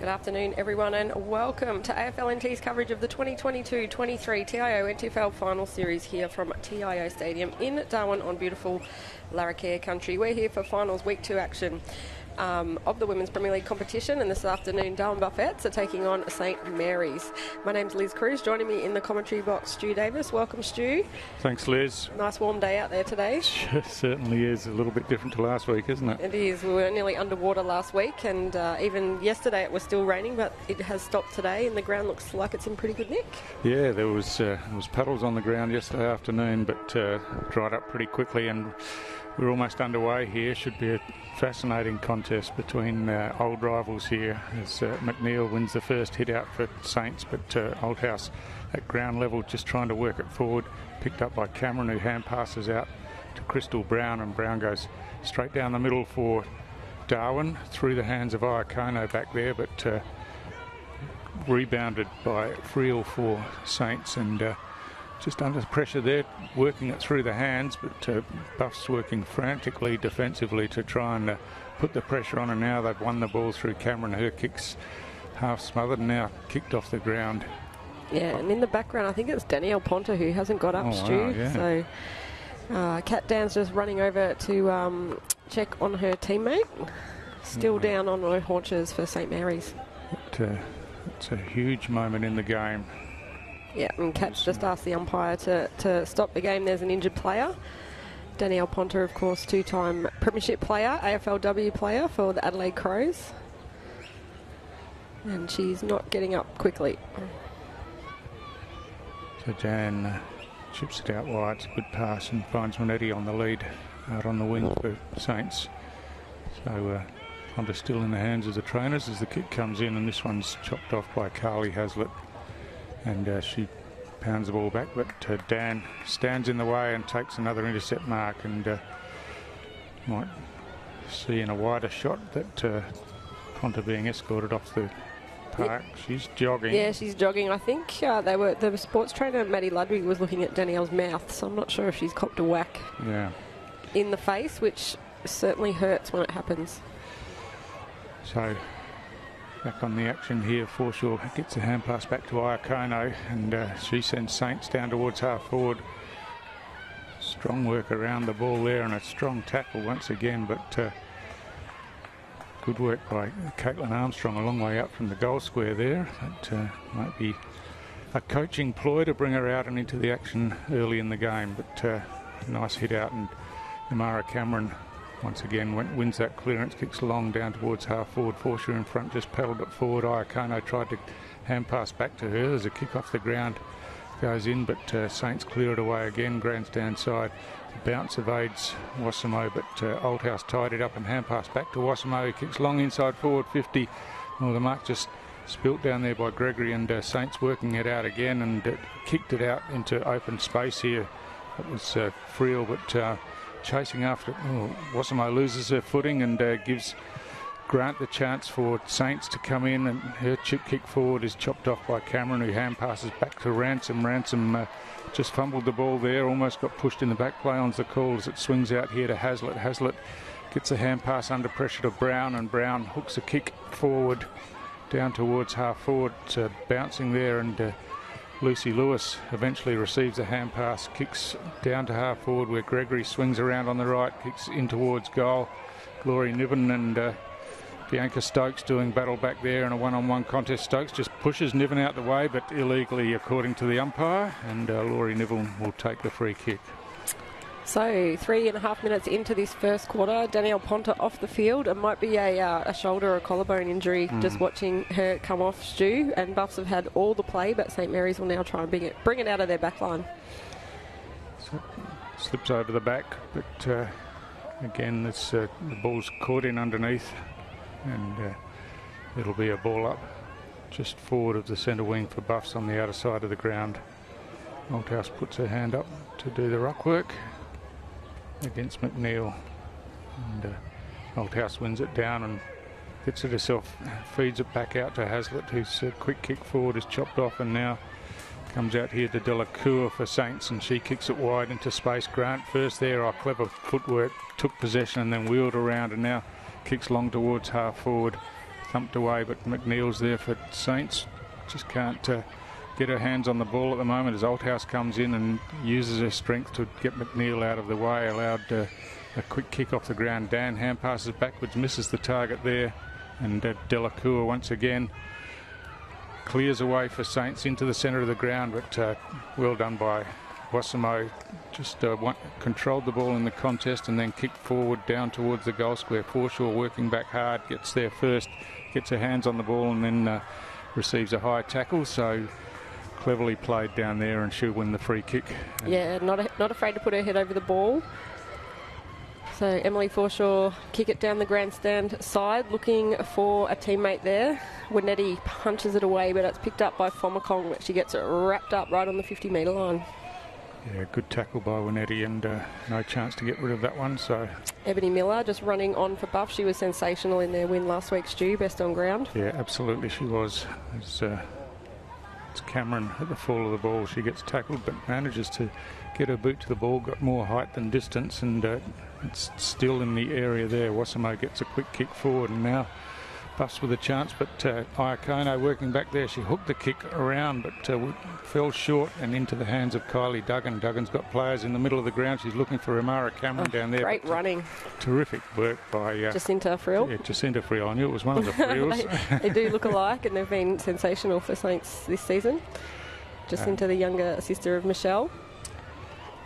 Good afternoon, everyone, and welcome to AFL NT's coverage of the 2022-23 TIO NTFL Final Series here from TIO Stadium in Darwin on beautiful Larrakia country. We're here for Finals Week 2 action of the Women's Premier League competition, and this afternoon Darwin Buffets are taking on St Mary's. My name's Liz Cruz. Joining me in the commentary box, Stu Davis. Welcome, Stu. Thanks, Liz. Nice warm day out there today. It certainly is. A little bit different to last week, isn't it? It is. We were nearly underwater last week, and even yesterday it was still raining, but it has stopped today, and the ground looks like it's in pretty good nick. Yeah, there was puddles on the ground yesterday afternoon, but dried up pretty quickly, and we're almost underway here. Should be a fascinating contest between old rivals here as McNeil wins the first hit out for Saints, but Oldhouse at ground level just trying to work it forward, picked up by Cameron, who hand passes out to Crystal Brown, and Brown goes straight down the middle for Darwin through the hands of Iacono back there, but rebounded by Friel for Saints, and just under pressure there, working it through the hands, but Buffs working frantically defensively to try and put the pressure on, and now they've won the ball through Cameron. Her kick's half smothered and now kicked off the ground. Yeah, and in the background I think it's Danielle Ponter who hasn't got up, Stu. Wow, yeah. So Kat Dan's just running over to check on her teammate. Still down on her haunches for St Mary's. It's a huge moment in the game. Yeah, and Kat's just asked the umpire to stop the game. There's an injured player. Danielle Ponter, of course, two-time premiership player, AFLW player for the Adelaide Crows. And she's not getting up quickly. So Jan chips it out wide. It's a good pass and finds Monetti on the lead out on the wing for Saints. So Ponter still in the hands of the trainers as the kick comes in, and this one's chopped off by Carly Hazlitt. And she pounds the ball back, but Dan stands in the way and takes another intercept mark, and might see in a wider shot that Ponter being escorted off the park. Yeah. She's jogging. Yeah, she's jogging. I think the sports trainer Maddie Ludwig was looking at Danielle's mouth, so I'm not sure if she's copped a whack in the face, which certainly hurts when it happens. So back on the action here, Forshaw gets a hand pass back to Iacono, and she sends Saints down towards half forward. Strong work around the ball there, and a strong tackle once again, but good work by Caitlin Armstrong a long way up from the goal square there. That might be a coaching ploy to bring her out and into the action early in the game, but nice hit out, and Amara Cameron once again wins that clearance, kicks long down towards half forward. Forshaw in front, just paddled it forward. Iacono tried to hand pass back to her. There's a kick off the ground, goes in, but Saints clear it away again. Grandstand side, the bounce evades Wassamo, but Oldhouse tied it up and hand pass back to Wassamo. He kicks long inside forward 50. Well, the mark just spilt down there by Gregory, and Saints working it out again, and kicked it out into open space here. It was Friel, but chasing after it. Wassamo loses her footing and gives Grant the chance for Saints to come in, and her chip kick forward is chopped off by Cameron, who hand passes back to Ransom. Ransom just fumbled the ball there, almost got pushed in the back. Play on's the call as it swings out here to Hazlitt. Hazlitt gets a hand pass under pressure to Brown, and Brown hooks a kick forward down towards half forward, bouncing there, and Lucy Lewis eventually receives a hand pass, kicks down to half forward where Gregory swings around on the right, kicks in towards goal. Glory Niven and Bianca Stokes doing battle back there in a one-on-one contest. Stokes just pushes Niven out the way, but illegally according to the umpire, and Laurie Niven will take the free kick. So 3.5 minutes into this first quarter, Danielle Ponter off the field. It might be a shoulder or collarbone injury just watching her come off, Stu, and Buffs have had all the play, but St Mary's will now try and bring it out of their back line. So, slips over the back, but again the ball's caught in underneath, and it'll be a ball up just forward of the centre wing for Buffs on the outer side of the ground. Oldhouse puts her hand up to do the ruck work against McNeil, and Oldhouse wins it down and gets it herself, feeds it back out to Hazlitt, whose quick kick forward is chopped off, and now comes out here to Delacour for Saints, and she kicks it wide into space. Grant first there, clever footwork, took possession and then wheeled around, and now kicks long towards half forward thumped away, but McNeil's there for Saints. Just can't get her hands on the ball at the moment as Althouse comes in and uses her strength to get McNeil out of the way. Allowed a quick kick off the ground. Dan hand passes backwards, misses the target there, and Delacour once again clears away for Saints into the centre of the ground, but well done by Wasimo. Just controlled the ball in the contest and then kicked forward down towards the goal square. Forshaw working back hard, gets there first, gets her hands on the ball and then receives a high tackle. So cleverly played down there, and she'll win the free kick. Yeah, not afraid to put her head over the ball. So Emily Forshaw kick it down the grandstand side, looking for a teammate there. Winetti punches it away, but it's picked up by Fomakong, but she gets it wrapped up right on the 50-metre line. Yeah, good tackle by Winetti, and no chance to get rid of that one. So Ebony Miller just running on for Buff. She was sensational in their win last week, Stu, best on ground. Yeah, absolutely she was. It's Cameron at the fall of the ball. She gets tackled but manages to get her boot to the ball, got more height than distance, and it's still in the area there. Wasimo gets a quick kick forward, and now Buffs with a chance, but Iakono working back there. She hooked the kick around but fell short and into the hands of Kylie Duggan. Duggan's got players in the middle of the ground. She's looking for Amara Cameron down there. Great running. Terrific work by Jacinta Frill. Yeah, Jacinta Frill. I knew it was one of the Frills. they do look alike, and they've been sensational for Saints this season. Jacinta, the younger sister of Michelle.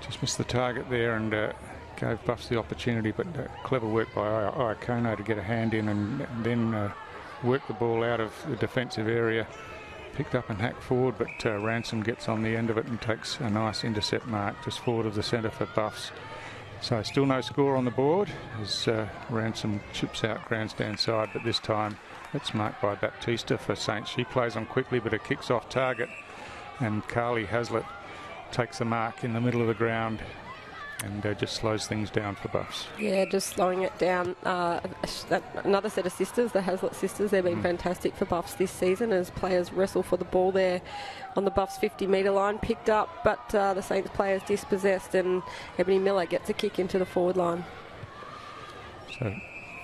Just missed the target there and gave Buffs the opportunity, but clever work by Iakono to get a hand in and then work the ball out of the defensive area. Picked up and hacked forward, but Ransom gets on the end of it and takes a nice intercept mark just forward of the centre for Buffs. So still no score on the board as Ransom chips out grandstand side, but this time it's marked by Baptista for Saints. She plays on quickly, but it kicks off target, and Carly Hazlitt takes the mark in the middle of the ground and just slows things down for Buffs. Yeah, just slowing it down. Another set of sisters, the Hazlitt sisters, they've been fantastic for Buffs this season as players wrestle for the ball there on the Buffs 50-metre line. Picked up, but the Saints players dispossessed, and Ebony Miller gets a kick into the forward line. So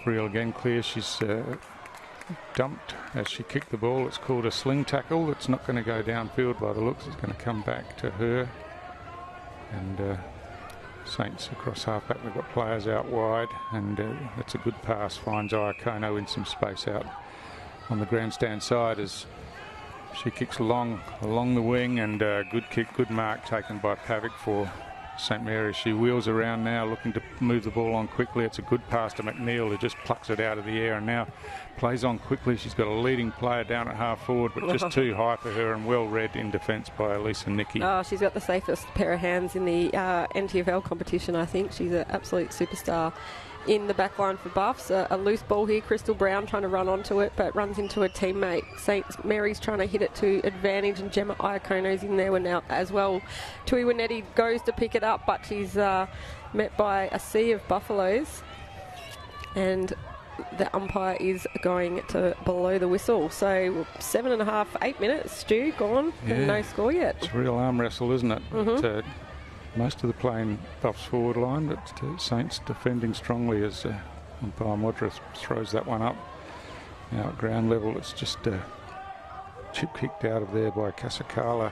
Friel again clear. She's dumped as she kicked the ball. It's called a sling tackle. It's not going to go downfield by the looks. It's going to come back to her. And Saints across half-back. They've got players out wide, and that's a good pass. Finds Iakono in some space out on the grandstand side as she kicks along the wing, and good kick, good mark taken by Pavic for St Mary's. She wheels around now looking to move the ball on quickly. It's a good pass to McNeil, who just plucks it out of the air and now plays on quickly. She's got a leading player down at half forward, but just too high for her, and well read in defence by Elisa Nicky. Oh, she's got the safest pair of hands in the NTFL competition, I think. She's an absolute superstar in the back line for Buffs. A loose ball here, Crystal Brown trying to run onto it, but runs into a teammate. St Mary's trying to hit it to advantage, and Gemma Iakono's in there now as well. Tui Winetti goes to pick it up, but she's met by a sea of buffaloes, and the umpire is going to blow the whistle. So 7.5, 8 minutes, Stu, gone, and no score yet. It's a real arm wrestle, isn't it? But, most of the play in Buffs forward line, but Saints defending strongly as umpire Modra throws that one up. Now at ground level, it's just chip kicked out of there by Casacala.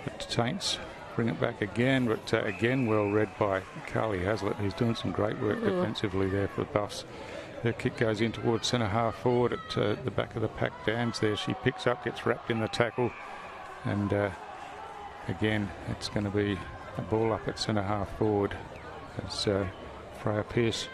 But Saints bring it back again, but again well read by Carly Hazlitt, who's doing some great work defensively there for Buffs. Their kick goes in towards centre half forward at the back of the pack. Dan's there. She picks up, gets wrapped in the tackle, and again it's going to be a ball up at centre half forward as Freya Pearce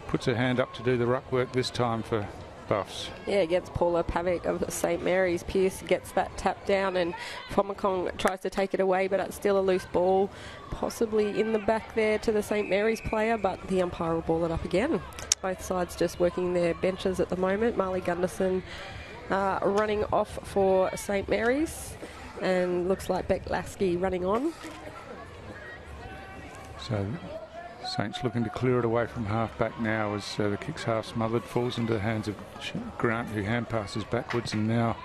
puts her hand up to do the ruck work this time for Buffs. Yeah, against Paula Pavic of St Mary's. Pearce gets that tap down, and Fomakong tries to take it away, but it's still a loose ball, possibly in the back there to the St Mary's player, but the umpire will ball it up again. Both sides just working their benches at the moment. Marley Gunderson running off for St Mary's, and looks like Beck Lasky running on. So Saints looking to clear it away from half-back now as the kick's half smothered, falls into the hands of Grant, who hand passes backwards, and now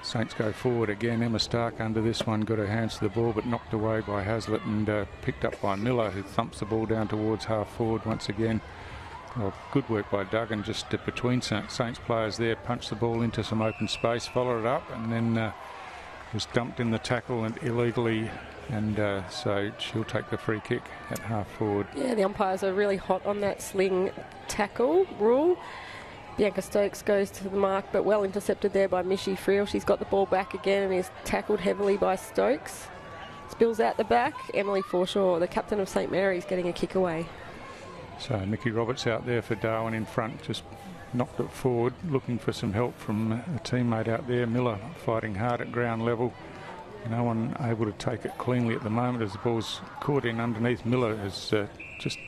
Saints go forward again. Emma Stark under this one got her hands to the ball, but knocked away by Hazlitt and picked up by Miller, who thumps the ball down towards half forward once again. well, good work by Duggan, just between Saints players there, punched the ball into some open space, followed it up, and then was dumped in the tackle and illegally, and so she'll take the free kick at half forward. Yeah, the umpires are really hot on that sling tackle rule. Bianca Stokes goes to the mark, but well intercepted there by Mishi Friel. She's got the ball back again and is tackled heavily by Stokes. Spills out the back. Emily Forshaw, the captain of St Mary's, getting a kick away. So Nikki Roberts out there for Darwin in front, just knocked it forward, looking for some help from a teammate out there. Miller fighting hard at ground level. No one able to take it cleanly at the moment as the ball's caught in underneath. Miller has just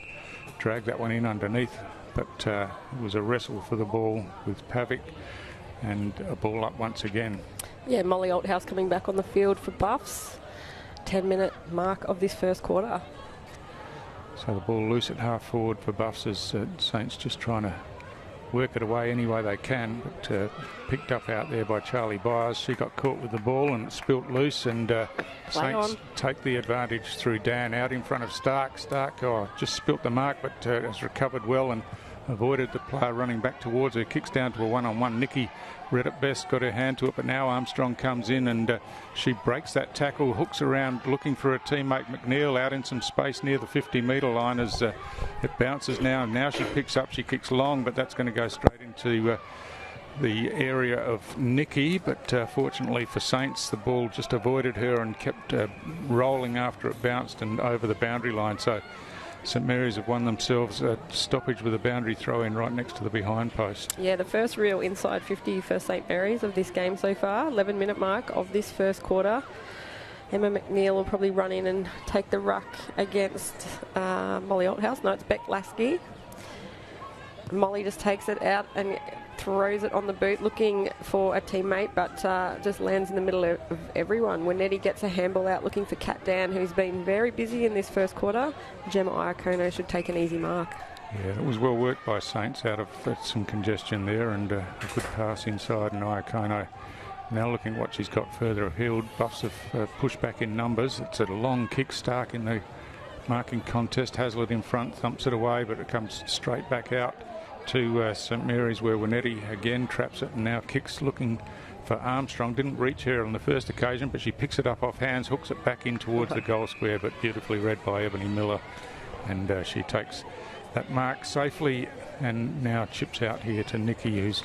dragged that one in underneath, but it was a wrestle for the ball with Pavic, and a ball up once again. Yeah, Molly Althouse coming back on the field for Buffs. 10-minute mark of this first quarter. So the ball loose at half forward for Buffs as Saints just trying to work it away any way they can, but picked up out there by Charlie Byers. She got caught with the ball and it spilt loose, and Saints take the advantage through Dan out in front of Stark. Stark just spilt the mark, but has recovered well and avoided the player running back towards her. Kicks down to a one-on-one. Nikki read it best, got her hand to it, but now Armstrong comes in and she breaks that tackle, hooks around looking for her teammate McNeil out in some space near the 50-metre line as it bounces now. And now she picks up, she kicks long, but that's going to go straight into the area of Nikki. But fortunately for Saints, the ball just avoided her and kept rolling after it bounced and over the boundary line. So St Mary's have won themselves a stoppage with a boundary throw in right next to the behind post. Yeah, the first real inside 50 for St Mary's of this game so far. 11-minute mark of this first quarter. Emma McNeil will probably run in and take the ruck against Molly Althouse. No, it's Beck Lasky. Molly just takes it out and throws it on the boot looking for a teammate, but just lands in the middle of everyone. Winetti gets a handball out looking for Kat Dan, who's been very busy in this first quarter. Gemma Iacono should take an easy mark. Yeah, it was well worked by Saints out of some congestion there, and a good pass inside, and Iacono now looking what she's got further afield. Buffs have pushed back in numbers. It's a long kick. Stark in the marking contest. Hazlitt in front, thumps it away, but it comes straight back out to St Mary's, where Winetti again traps it and now kicks looking for Armstrong. Didn't reach her on the first occasion, but she picks it up off hands, hooks it back in towards the goal square, but beautifully read by Ebony Miller, and she takes that mark safely and now chips out here to Nikki, who's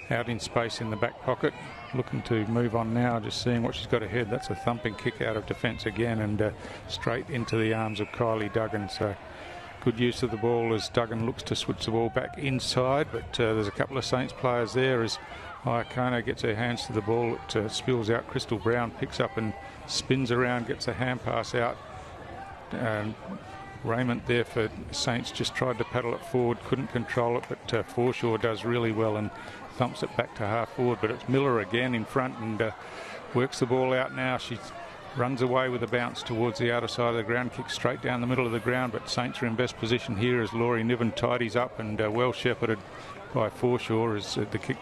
out in space in the back pocket, looking to move on now, just seeing what she's got ahead. That's a thumping kick out of defence again, and straight into the arms of Kylie Duggan. So good use of the ball as Duggan looks to switch the ball back inside, but there's a couple of Saints players there as Iacono gets her hands to the ball. It spills out. Crystal Brown picks up and spins around, gets a hand pass out. Raymond there for Saints just tried to paddle it forward, couldn't control it, but Forshaw does really well and thumps it back to half forward. But it's Miller again in front and works the ball out now. She runs away with a bounce towards the outer side of the ground, kicks straight down the middle of the ground, but Saints are in best position here as Laurie Niven tidies up and well shepherded by Forshaw as the kick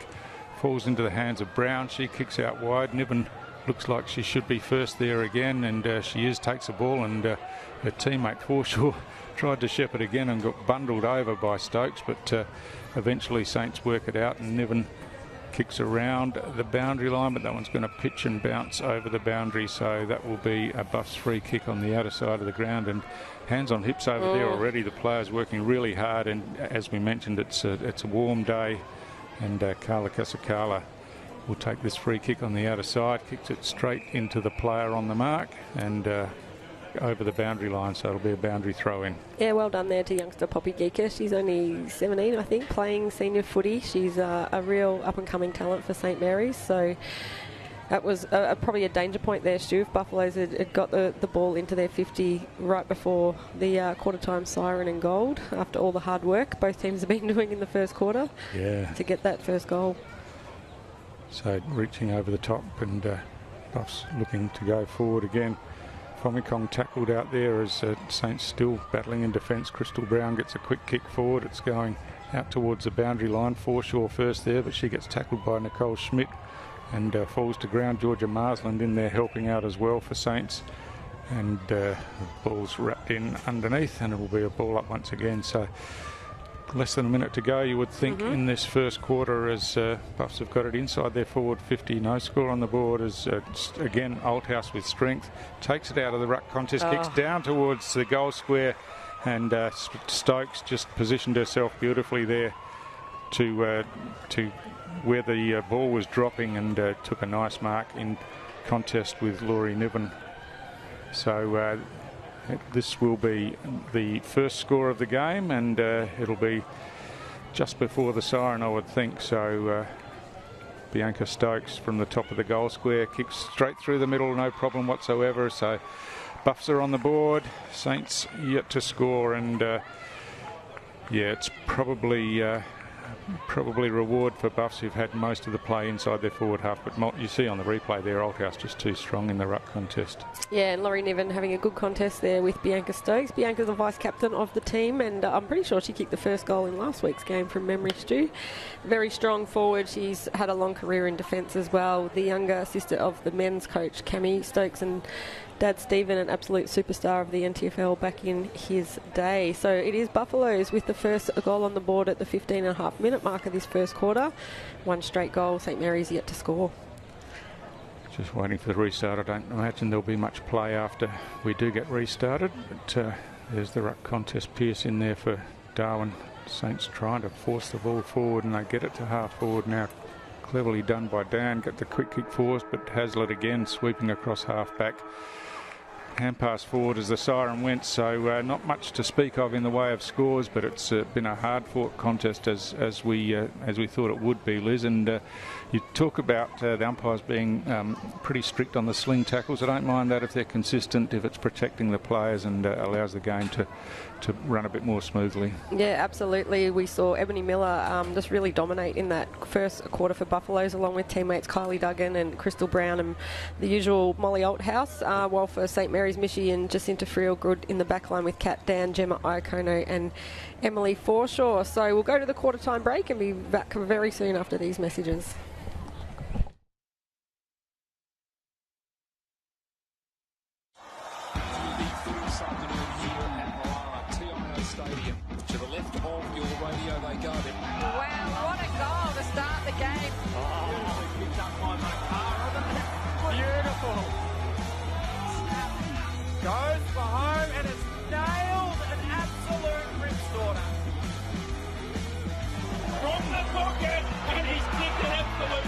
falls into the hands of Brown. She kicks out wide. Niven looks like she should be first there again, and she is, takes the ball, and her teammate Forshaw tried to shepherd again and got bundled over by Stokes, but eventually Saints work it out and Niven kicks around the boundary line, but that one's going to pitch and bounce over the boundary, so that will be a Buffs free kick on the outer side of the ground. And hands on hips over there already. The players working really hard, and as we mentioned, it's a warm day, and Carla Casacala will take this free kick on the outer side, kicks it straight into the player on the mark and over the boundary line, so it'll be a boundary throw in. Yeah, well done there to youngster Poppy Geeker. She's only 17, I think, playing senior footy. She's a real up-and-coming talent for St Mary's, so that was probably a danger point there, Stu. If Buffaloes had got the ball into their 50 right before the quarter-time siren and gold, after all the hard work both teams have been doing in the first quarter to get that first goal. So reaching over the top, and Buffs looking to go forward again. Fomikong tackled out there as Saints still battling in defence. Crystal Brown gets a quick kick forward. It's going out towards the boundary line. Forshaw first there, but she gets tackled by Nicole Schmidt and falls to ground. Georgia Marsland in there helping out as well for Saints. And the ball's wrapped in underneath, and it will be a ball up once again. So less than a minute to go, you would think, in this first quarter, as Buffs have got it inside their forward 50. No score on the board, as again Oldhouse with strength takes it out of the ruck contest, kicks down towards the goal square, and Stokes just positioned herself beautifully there to where the ball was dropping, and took a nice mark in contest with Laurie Niven. So this will be the first score of the game, and it'll be just before the siren, I would think. So Bianca Stokes from the top of the goal square kicks straight through the middle, no problem whatsoever. So Buffs are on the board, Saints yet to score, and yeah, it's probably reward for Buffs, who've had most of the play inside their forward half, but you see on the replay there, Oldhouse just too strong in the ruck contest. Yeah, and Laurie Niven having a good contest there with Bianca Stokes. Bianca's the vice-captain of the team, and I'm pretty sure she kicked the first goal in last week's game from memory, Stu. Very strong forward. She's had a long career in defence as well. The younger sister of the men's coach, Cammy Stokes, and Dad Stephen, an absolute superstar of the NTFL back in his day. So it is Buffaloes with the first goal on the board at the 15.5-minute mark of this first quarter. One straight goal, St Mary's yet to score. Just waiting for the restart. I don't imagine there'll be much play after we do get restarted, but there's the ruck contest. Pierce in there for Darwin. Saints trying to force the ball forward, and they get it to half forward now. Cleverly done by Dan. Get the quick kick forward, but Hazlitt again sweeping across half back. Hand pass forward as the siren went, so not much to speak of in the way of scores, but it's been a hard-fought contest as we thought it would be, Liz. And you talk about the umpires being pretty strict on the sling tackles. I don't mind that if they're consistent, if it's protecting the players and allows the game to run a bit more smoothly. Yeah, absolutely. We saw Ebony Miller just really dominate in that first quarter for Buffaloes, along with teammates Kylie Duggan and Crystal Brown and the usual Molly Oldhouse, while for St Mary's, Mishy and Jacinta Friel good in the back line with Kat Dan, Gemma Iacono and Emily Forshaw. So we'll go to the quarter time break and be back very soon after these messages. To the left of your radio they go. Wow, what a goal to start the game. Beautiful. Goes for home and it's nailed, an absolute rip-storter. From the pocket, and he's kicked an absolute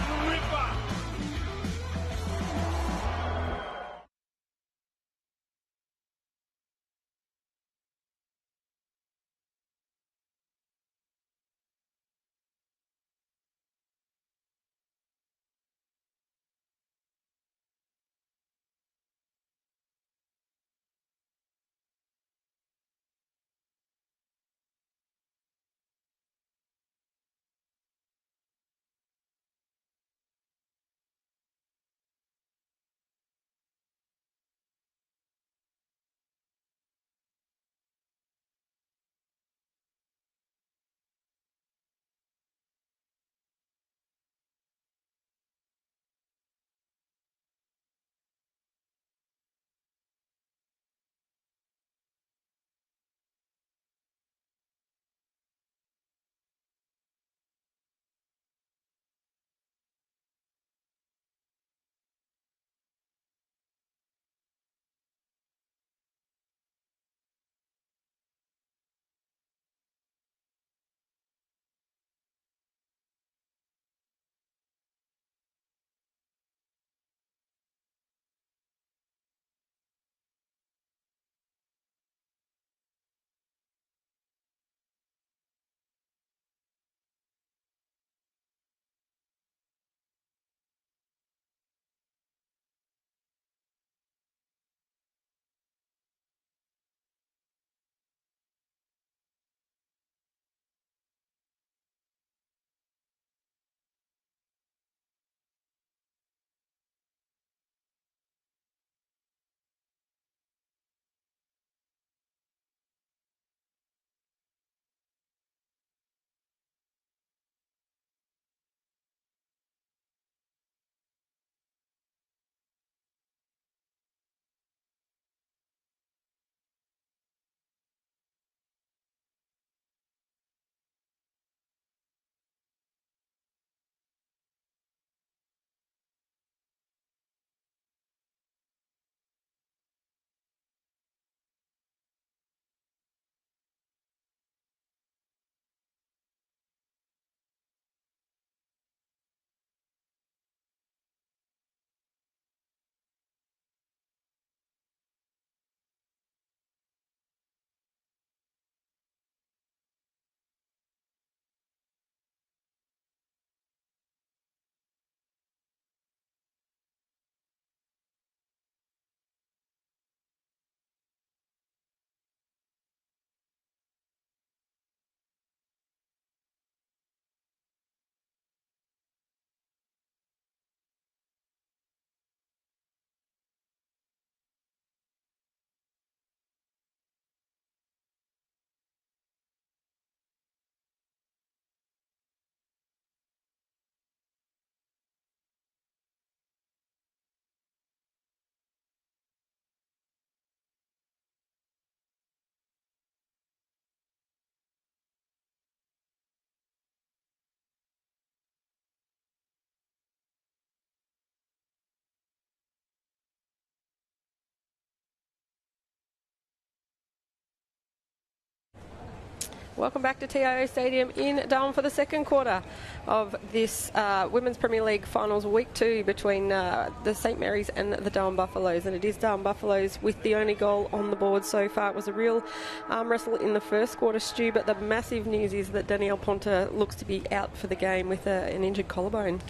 Welcome back to TIO Stadium in Darwin for the second quarter of this Women's Premier League Finals Week 2 between the St Mary's and the Darwin Buffaloes. And it is Darwin Buffaloes with the only goal on the board so far. It was a real arm wrestle in the first quarter, Stu, but the massive news is that Danielle Ponta looks to be out for the game with an injured collarbone.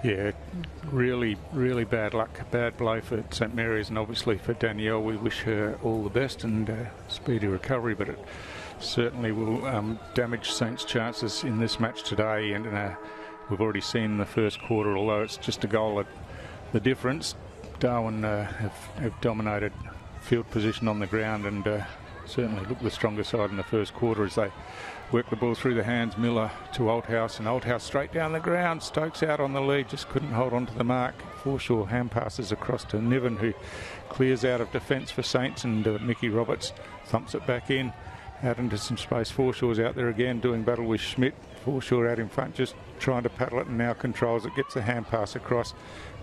Yeah, really, really bad luck, bad blow for St Mary's, and obviously for Danielle, we wish her all the best and speedy recovery, but it certainly will damage Saints' chances in this match today. And we've already seen in the first quarter, although it's just a goal at the difference, Darwin have dominated field position on the ground and certainly looked the stronger side in the first quarter as they worked the ball through the hands. Miller to Althouse, and Althouse straight down the ground. Stokes out on the lead, just couldn't hold on to the mark. Foreshore hand passes across to Niven, who clears out of defence for Saints, and Mickey Roberts thumps it back in. Out into some space. Foreshore's out there again doing battle with Schmidt. Foreshore out in front, just trying to paddle it, and now controls it. Gets a hand pass across.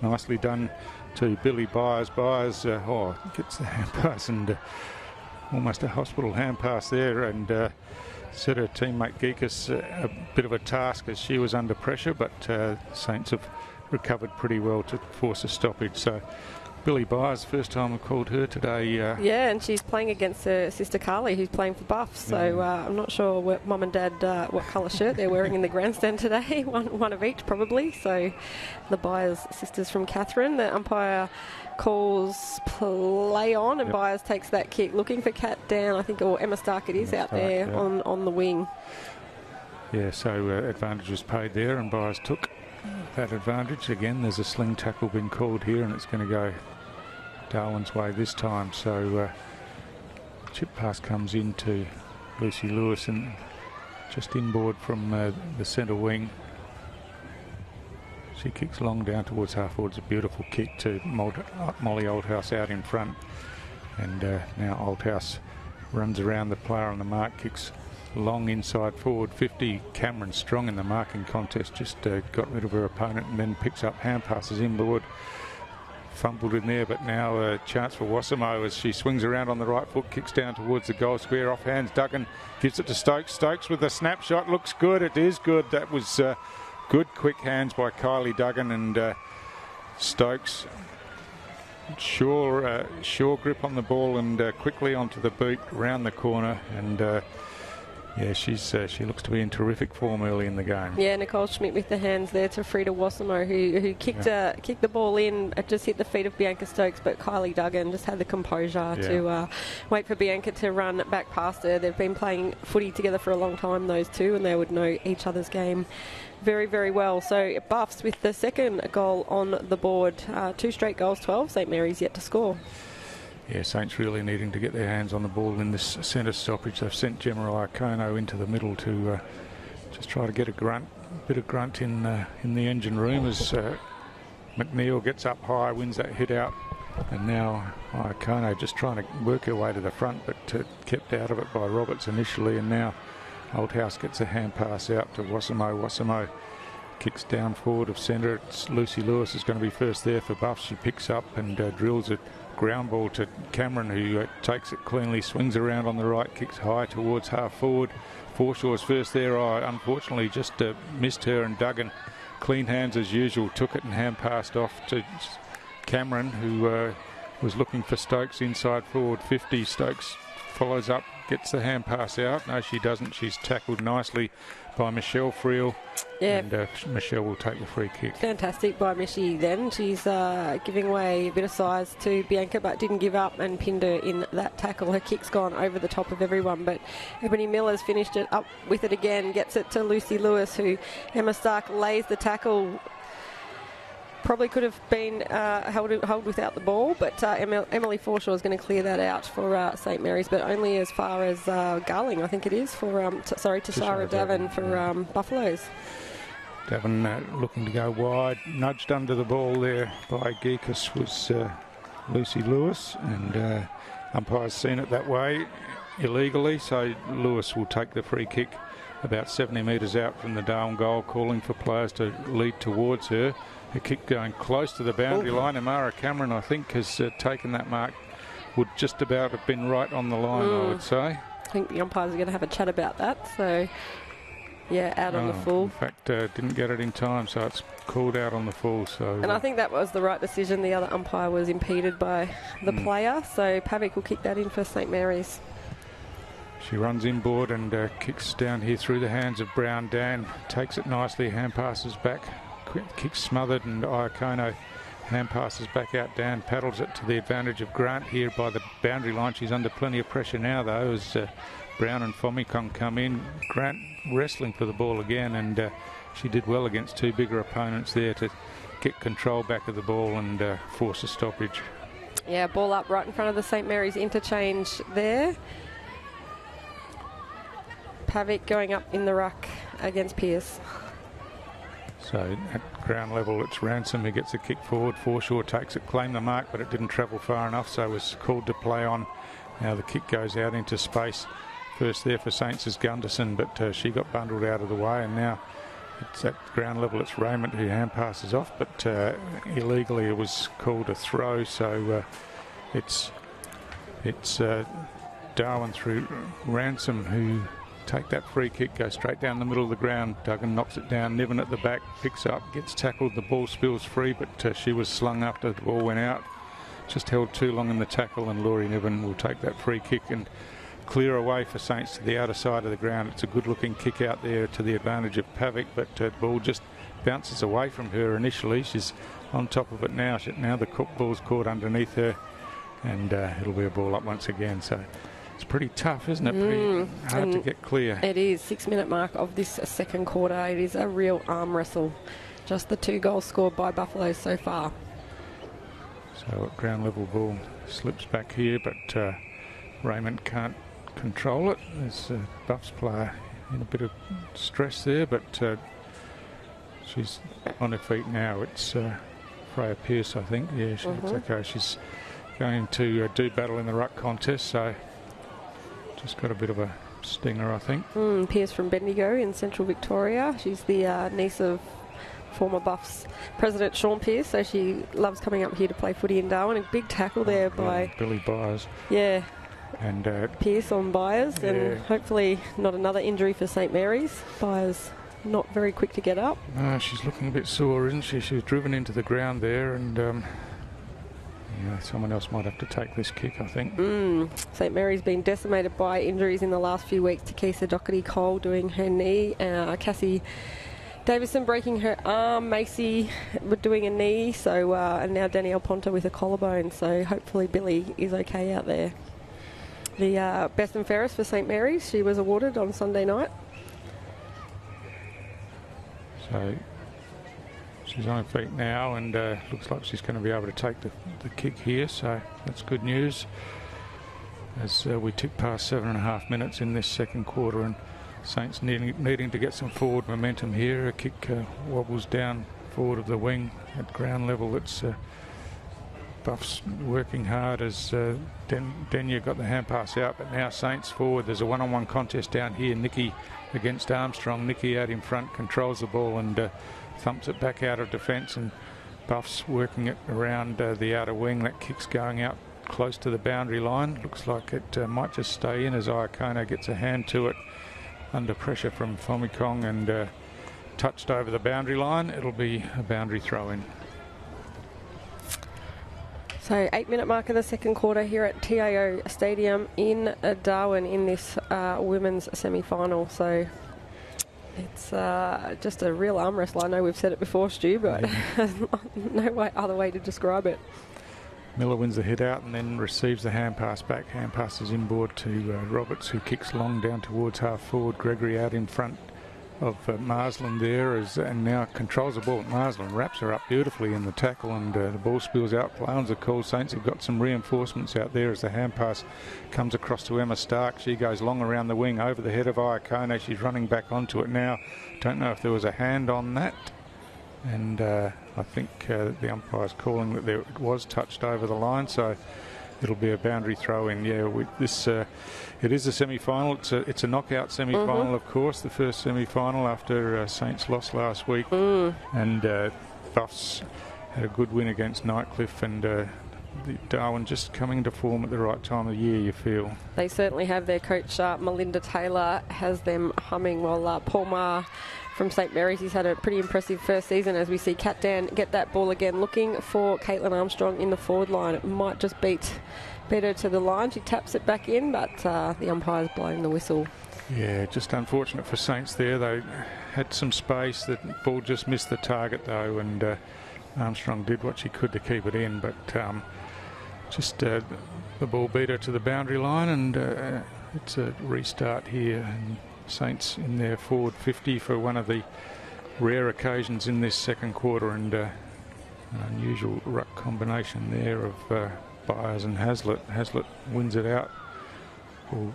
Nicely done to Billy Byers. Byers gets the hand pass, and almost a hospital hand pass there, and set her teammate Geekus a bit of a task as she was under pressure, but Saints have recovered pretty well to force a stoppage. So Billy Byers, first time I've called her today. Yeah, and she's playing against her sister Carly, who's playing for Buffs. So I'm not sure what Mum and Dad, what colour shirt they're wearing in the grandstand today. One of each, probably. So the Byers sisters from Catherine. The umpire calls play on, and Byers takes that kick, looking for Kat down, I think, or Emma Stark it is, out there on the wing. Yeah, so advantage was paid there, and Byers took that advantage. Again, there's a sling tackle being called here, and it's going to go Darwin's way this time. So chip pass comes into Lucy Lewis, and just inboard from the centre wing. She kicks long down towards half forward. It's a beautiful kick to Molly Althouse out in front, and now Althouse runs around the player on the mark, kicks long inside forward 50. Cameron strong in the marking contest, just got rid of her opponent and then picks up hand passes inboard. Fumbled in there, but now a chance for Wassamo as she swings around on the right foot, kicks down towards the goal square, off hands. Duggan gives it to Stokes. Stokes with a snapshot, looks good. It is good. That was good quick hands by Kylie Duggan, and Stokes sure grip on the ball and quickly onto the boot, round the corner, and yeah, she looks to be in terrific form early in the game. Yeah, Nicole Schmidt with the hands there to Frida Wassamo, who kicked the ball in, just hit the feet of Bianca Stokes, but Kylie Duggan just had the composure to wait for Bianca to run back past her. They've been playing footy together for a long time, those two, and they would know each other's game very, very well. So Buffs with the second goal on the board. 2 straight goals, 12. St Mary's yet to score. Yeah, Saints really needing to get their hands on the ball in this centre stoppage. They've sent Gemma Iacono into the middle to just try to get a bit of grunt in the engine room as McNeil gets up high, wins that hit out, and now Iacono just trying to work her way to the front, but kept out of it by Roberts initially, and now Althouse gets a hand pass out to Wassamo. Wassamo kicks down forward of centre. It's Lucy Lewis is going to be first there for Buffs. She picks up and drills it. Ground ball to Cameron, who takes it cleanly, swings around on the right, kicks high towards half forward. Forshore's first there. Unfortunately just missed her, and Duggan, clean hands as usual, took it and hand passed off to Cameron, who was looking for Stokes inside forward 50. Stokes follows up, gets the hand pass out. No, she doesn't. She's tackled nicely by Michelle Friel. Yeah. And Michelle will take the free kick. Fantastic by Michie then. She's giving away a bit of size to Bianca, but didn't give up and pinned her in that tackle. Her kick's gone over the top of everyone, but Ebony Miller's finished it up with it again, gets it to Lucy Lewis, who Emma Stark lays the tackle. Probably could have been held without the ball, but Emily Foreshore is going to clear that out for St Mary's, but only as far as Garling, I think it is, for Tashara Davin for Buffaloes. Davin looking to go wide, nudged under the ball there by Geekus was Lucy Lewis, and umpire's seen it that way illegally, so Lewis will take the free kick about 70 metres out from the Darwin goal, calling for players to lead towards her. A kick going close to the boundary line. Amara Cameron, I think, has taken that mark. Would just about have been right on the line, I would say. I think the umpires are going to have a chat about that. So, yeah, out on the full. In fact, didn't get it in time, so it's called out on the full. So, and I think that was the right decision. The other umpire was impeded by the player, so Pavic will kick that in for St Mary's. She runs inboard and kicks down here through the hands of Brown. Dan takes it nicely, hand passes back, kicks smothered, and Iacono hand passes back out. Dan paddles it to the advantage of Grant here by the boundary line. She's under plenty of pressure now, though, as Brown and Fomikong come in. Grant wrestling for the ball again, and she did well against two bigger opponents there to get control back of the ball and force a stoppage. Yeah, ball up right in front of the St Mary's interchange there. Pavic going up in the ruck against Pearce. So at ground level, it's Ransom who gets a kick forward. Forshaw takes it, claimed the mark, but it didn't travel far enough, so was called to play on. Now the kick goes out into space. First there for Saints is Gunderson, but she got bundled out of the way, and now it's at ground level. It's Raymond who hand passes off, but illegally it was called a throw, so it's Darwin through Ransom who take that free kick, go straight down the middle of the ground. Duggan knocks it down. Niven at the back picks up, gets tackled. The ball spills free, but she was slung after the ball went out. Just held too long in the tackle, and Laurie Niven will take that free kick and clear away for Saints to the outer side of the ground. It's a good-looking kick out there to the advantage of Pavic, but the ball just bounces away from her initially. She's on top of it now. Now the ball's caught underneath her, and it'll be a ball up once again. So it's pretty tough, isn't it? Pretty hard to get clear. It is. 6-minute mark of this second quarter. It is a real arm wrestle. Just the 2 goals scored by Buffalo so far. So at ground level, ball slips back here, but Raymond can't control it. There's a Buffs player in a bit of stress there, but she's on her feet now. It's Freya Pearce, I think. Yeah, it's okay. She's going to do battle in the ruck contest, so just got a bit of a stinger, I think. Pearce from Bendigo in central Victoria. She's the niece of former Buffs president Sean Pearce, so she loves coming up here to play footy in Darwin. A big tackle there by Billy Byers. Yeah. And Pearce on Byers, and hopefully not another injury for St Mary's. Byers not very quick to get up. She's looking a bit sore, isn't she? She was driven into the ground there, and someone else might have to take this kick, I think. St Mary's been decimated by injuries in the last few weeks. Takisa Doherty-Cole doing her knee, Cassie Davison breaking her arm, Macy doing a knee, so and now Danielle Ponta with a collarbone, so hopefully Billy is okay out there. The best and fairest for St Mary's, she was awarded on Sunday night. So she's on her feet now, and looks like she's going to be able to take the kick here, so that's good news. As we tick past 7.5 minutes in this second quarter, and Saints needing to get some forward momentum here. A kick wobbles down forward of the wing at ground level. It's Buffs working hard as Denyer got the hand pass out, but now Saints forward. There's a one-on-one contest down here. Nikki against Armstrong. Nikki out in front controls the ball and thumps it back out of defence, and Buffs working it around the outer wing. That kick's going out close to the boundary line. Looks like it might just stay in as Iacono gets a hand to it under pressure from Fomikong and touched over the boundary line. It'll be a boundary throw-in. So 8-minute mark of the second quarter here at TIO Stadium in Darwin in this women's semi-final. So it's just a real arm wrestle. I know we've said it before, Stu, but no other way to describe it. Miller wins the hit out and then receives the hand pass back. Hand passes inboard to Roberts, who kicks long down towards half forward. Gregory out in front of Marsland there and now controls the ball. Marsland wraps her up beautifully in the tackle, and the ball spills out. Play on's a call. Saints have got some reinforcements out there as the hand pass comes across to Emma Stark. She goes long around the wing over the head of Iacono. She's running back onto it now. Don't know if there was a hand on that, and I think the umpire's calling that it was touched over the line, so it'll be a boundary throw in. Yeah, it is a semi-final. It's a knockout semi-final, of course, the first semi-final after Saints lost last week. And Buffs had a good win against Nightcliff, and Darwin just coming into form at the right time of the year, you feel. They certainly have. Their coach, Melinda Taylor, has them humming, while Paul Maher from St Mary's, he's had a pretty impressive first season, as we see Kat Dan get that ball again, looking for Caitlin Armstrong in the forward line. It might just beat her to the line. She taps it back in, but the umpire's blowing the whistle. Yeah, just unfortunate for Saints there. They had some space. The ball just missed the target though, and Armstrong did what she could to keep it in, but just the ball beat her to the boundary line, and it's a restart here. And Saints in their forward 50 for one of the rare occasions in this second quarter, and an unusual ruck combination there of Byers and Haslett. Haslett wins it out. Ball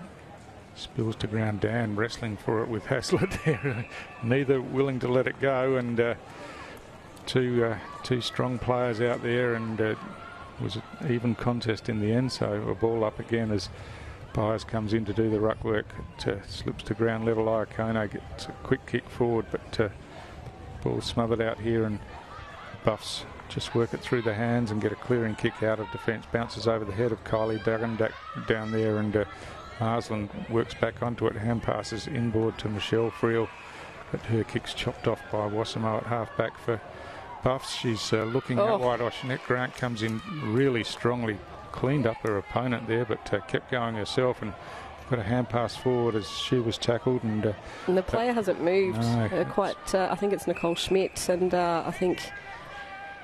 spills to ground. Dan wrestling for it with Haslett there. Neither willing to let it go, and two strong players out there, and it was an even contest in the end. So a ball up again as Byers comes in to do the ruck work. It slips to ground level. Iacono gets a quick kick forward, but ball smothered out here, and Buffs just work it through the hands and get a clearing kick out of defence. Bounces over the head of Kylie Duggan down there, and Marsland works back onto it. Hand passes inboard to Michelle Friel, but her kick's chopped off by Wassamo at half back for Buffs. She's looking at wide. Jeanette Grant comes in really strongly, cleaned up her opponent there, but kept going herself and got a hand pass forward as she was tackled. And the player hasn't moved no, quite. I think it's Nicole Schmidt, and I think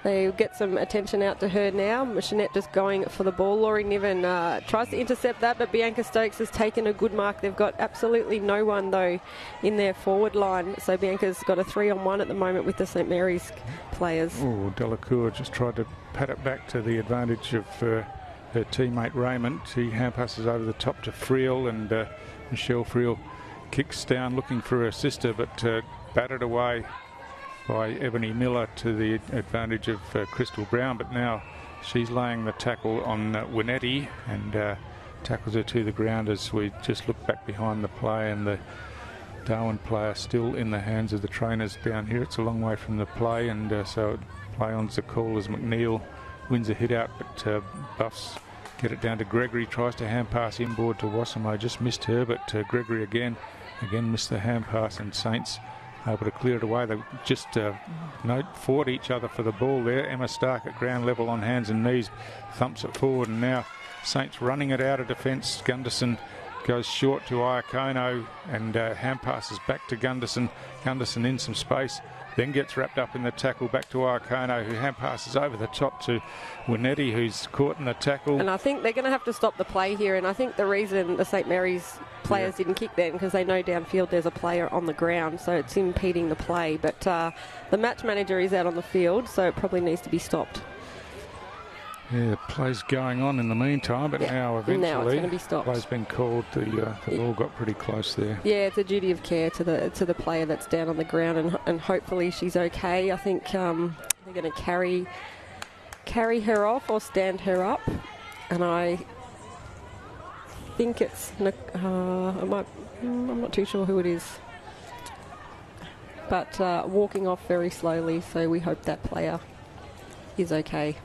they get some attention out to her now. Jeanette just going for the ball. Laurie Niven tries to intercept that, but Bianca Stokes has taken a good mark. They've got absolutely no one, though, in their forward line. So Bianca's got a 3-on-1 at the moment with the St Mary's players. Oh, Delacour just tried to pat it back to the advantage of her teammate Raymond. He hand passes over the top to Friel, and Michelle Friel kicks down looking for her sister, but battered away by Ebony Miller to the advantage of Crystal Brown. But now she's laying the tackle on Winetti, and tackles her to the ground as we just look back behind the play, and the Darwin player still in the hands of the trainers down here. It's a long way from the play, and so play on's the call as McNeil wins a hit out, but Buffs get it down to Gregory, tries to hand pass inboard to Wassamo, just missed her, but Gregory again missed the hand pass, and Saints able to clear it away. They just fought each other for the ball there. Emma Stark at ground level on hands and knees thumps it forward, and now Saints running it out of defence. Gunderson goes short to Iacono, and hand passes back to Gunderson. Gunderson in some space, then gets wrapped up in the tackle back to Iacono, who hand passes over the top to Winetti, who's caught in the tackle. And I think they're going to have to stop the play here, and I think the reason the St Mary's players didn't kick then, because they know downfield there's a player on the ground, so it's impeding the play. But the match manager is out on the field, so it probably needs to be stopped. Yeah, the play's going on in the meantime, but now eventually now it's going to be stopped. Play's been called. The ball got pretty close there. Yeah, it's a duty of care to the player that's down on the ground, and hopefully she's okay. I think they're going to carry her off or stand her up, and I think it's I'm not too sure who it is, but walking off very slowly. So we hope that player is okay.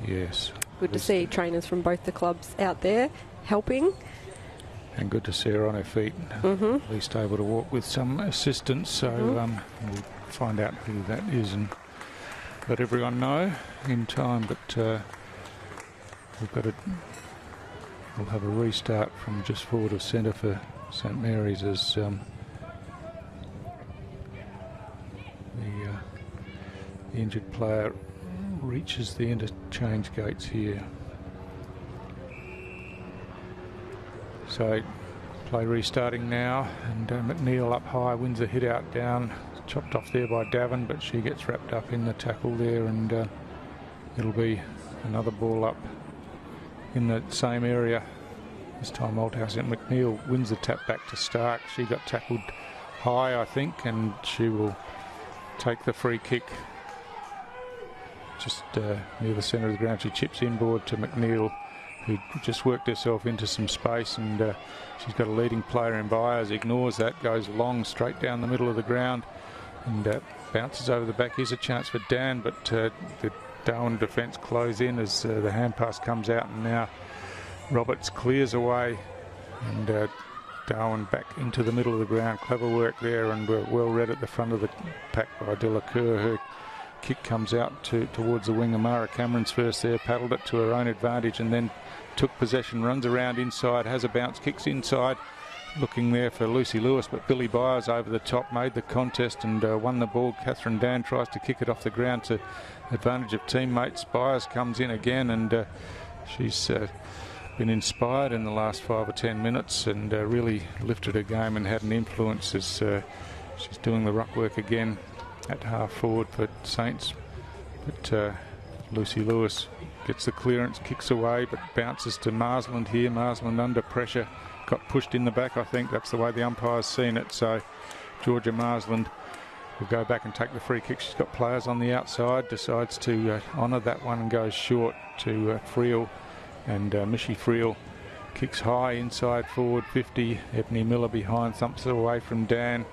Yes. Good to see trainers from both the clubs out there helping. And good to see her on her feet, at least able to walk with some assistance. So we'll find out who that is and let everyone know in time. But we'll have a restart from just forward of centre for St Mary's as the injured player reaches the interchange gates here. So play restarting now, and McNeil up high wins the hit out down, chopped off there by Davin, but she gets wrapped up in the tackle there, and it'll be another ball up in the same area. This time Malthouse, and McNeil wins the tap back to Stark. She got tackled high, I think, and she will take the free kick just near the centre of the ground. She chips inboard to McNeil, who just worked herself into some space, and she's got a leading player in Byers, ignores that, goes long straight down the middle of the ground, and bounces over the back. Here's a chance for Dan, but the Darwin defence close in as the hand pass comes out, and now Roberts clears away, and Darwin back into the middle of the ground. Clever work there, and well read at the front of the pack by Delacour. Her kick comes out towards the wing. Amara Cameron's first there, paddled it to her own advantage, and then took possession, runs around inside, has a bounce, kicks inside, looking there for Lucy Lewis, but Billy Byers over the top, made the contest and won the ball. Catherine Dan tries to kick it off the ground to advantage of teammates. Byers comes in again, and she's been inspired in the last 5 or 10 minutes and really lifted her game and had an influence as she's doing the ruck work again at half forward for Saints. But Lucy Lewis gets the clearance, kicks away, but bounces to Marsland here. Marsland under pressure, got pushed in the back, I think. That's the way the umpire's seen it. So Georgia Marsland will go back and take the free kick. She's got players on the outside, decides to honour that one and goes short to Friel. And Mishi Friel kicks high inside forward 50. Ebony Miller behind, thumps it away from Dan.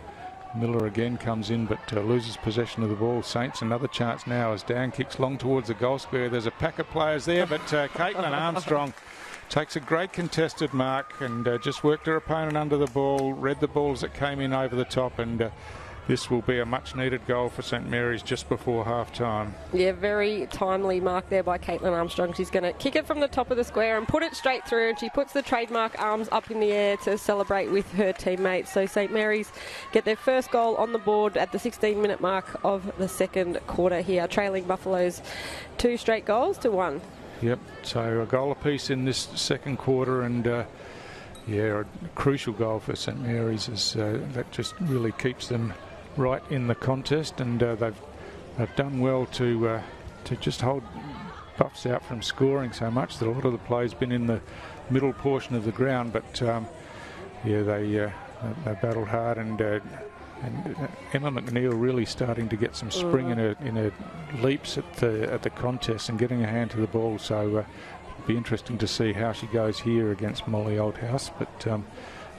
Miller again comes in, but loses possession of the ball. Saints another chance now as Dan kicks long towards the goal square. There's a pack of players there, but Caitlin Armstrong takes a great contested mark and just worked her opponent under the ball, read the ball as it came in over the top, and this will be a much needed goal for St Mary's just before half time. Yeah, very timely mark there by Caitlin Armstrong. She's going to kick it from the top of the square and put it straight through, and she puts the trademark arms up in the air to celebrate with her teammates. So St Mary's get their first goal on the board at the 16-minute mark of the second quarter here, trailing Buffaloes 2 straight goals to 1. Yep, so a goal apiece in this second quarter, and yeah, a crucial goal for St Mary's as that just really keeps them right in the contest, and they've done well to just hold Buffs out from scoring so much that a lot of the play's been in the middle portion of the ground, but yeah, they battled hard, and Emma McNeil really starting to get some spring in her leaps at the contest and getting her hand to the ball. So it'll be interesting to see how she goes here against Molly Oldhouse, but